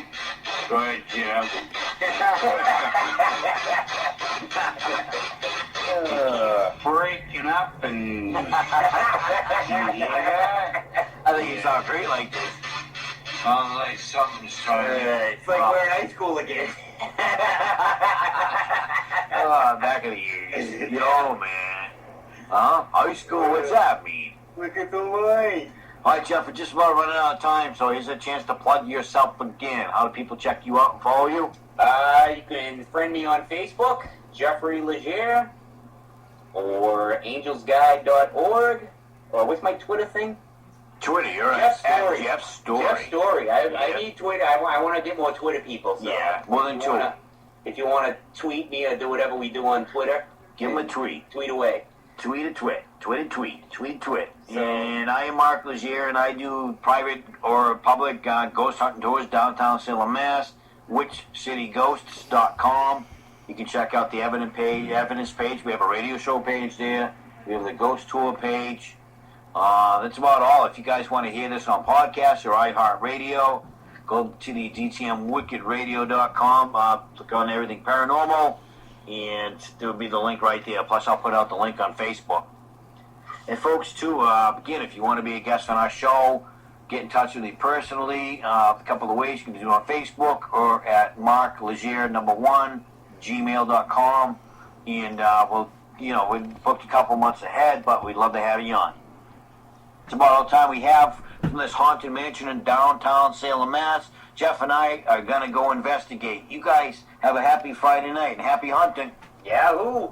Good, Jim. Breaking up and... Yeah. I think you sound great like this. Sounds like something's trying to... It's like we're in high school again. Back in the years. Yo, man. Huh? High school, what's that mean? Look at the light. All right, Jeff, we're just about running out of time, so here's a chance to plug yourself again. How do people check you out and follow you? You can friend me on Facebook, Jeffrey Leger, or angelsguide.org, or what's my Twitter thing? Twitter, you're Jeff at Story. Jeff Story. Jeff Story. I need Twitter. I want to get more Twitter people. So Yeah, more than two. If you want to tweet me or do whatever we do on Twitter, Give him a tweet. tweet away. Tweet a twit. Tweet a tweet. Tweet a twit. So- And I am Mark Legier, and I do private or public ghost hunting tours downtown Salem, Mass. WitchCityGhosts.com. You can check out the evidence page. We have a radio show page there. We have the ghost tour page. That's about all. If you guys want to hear this on podcast or iHeartRadio, go to the DTMWickedRadio.com. Click on everything paranormal, and there will be the link right there. Plus, I'll put out the link on Facebook. And folks, too, again, if you want to be a guest on our show, get in touch with me personally. A couple of ways you can do it on Facebook or at marklegier1 gmail.com. And we booked a couple months ahead, but we'd love to have you on. It's about all the time we have from this haunted mansion in downtown Salem, Mass. Jeff and I are going to go investigate. You guys have a happy Friday night and happy hunting. Yahoo!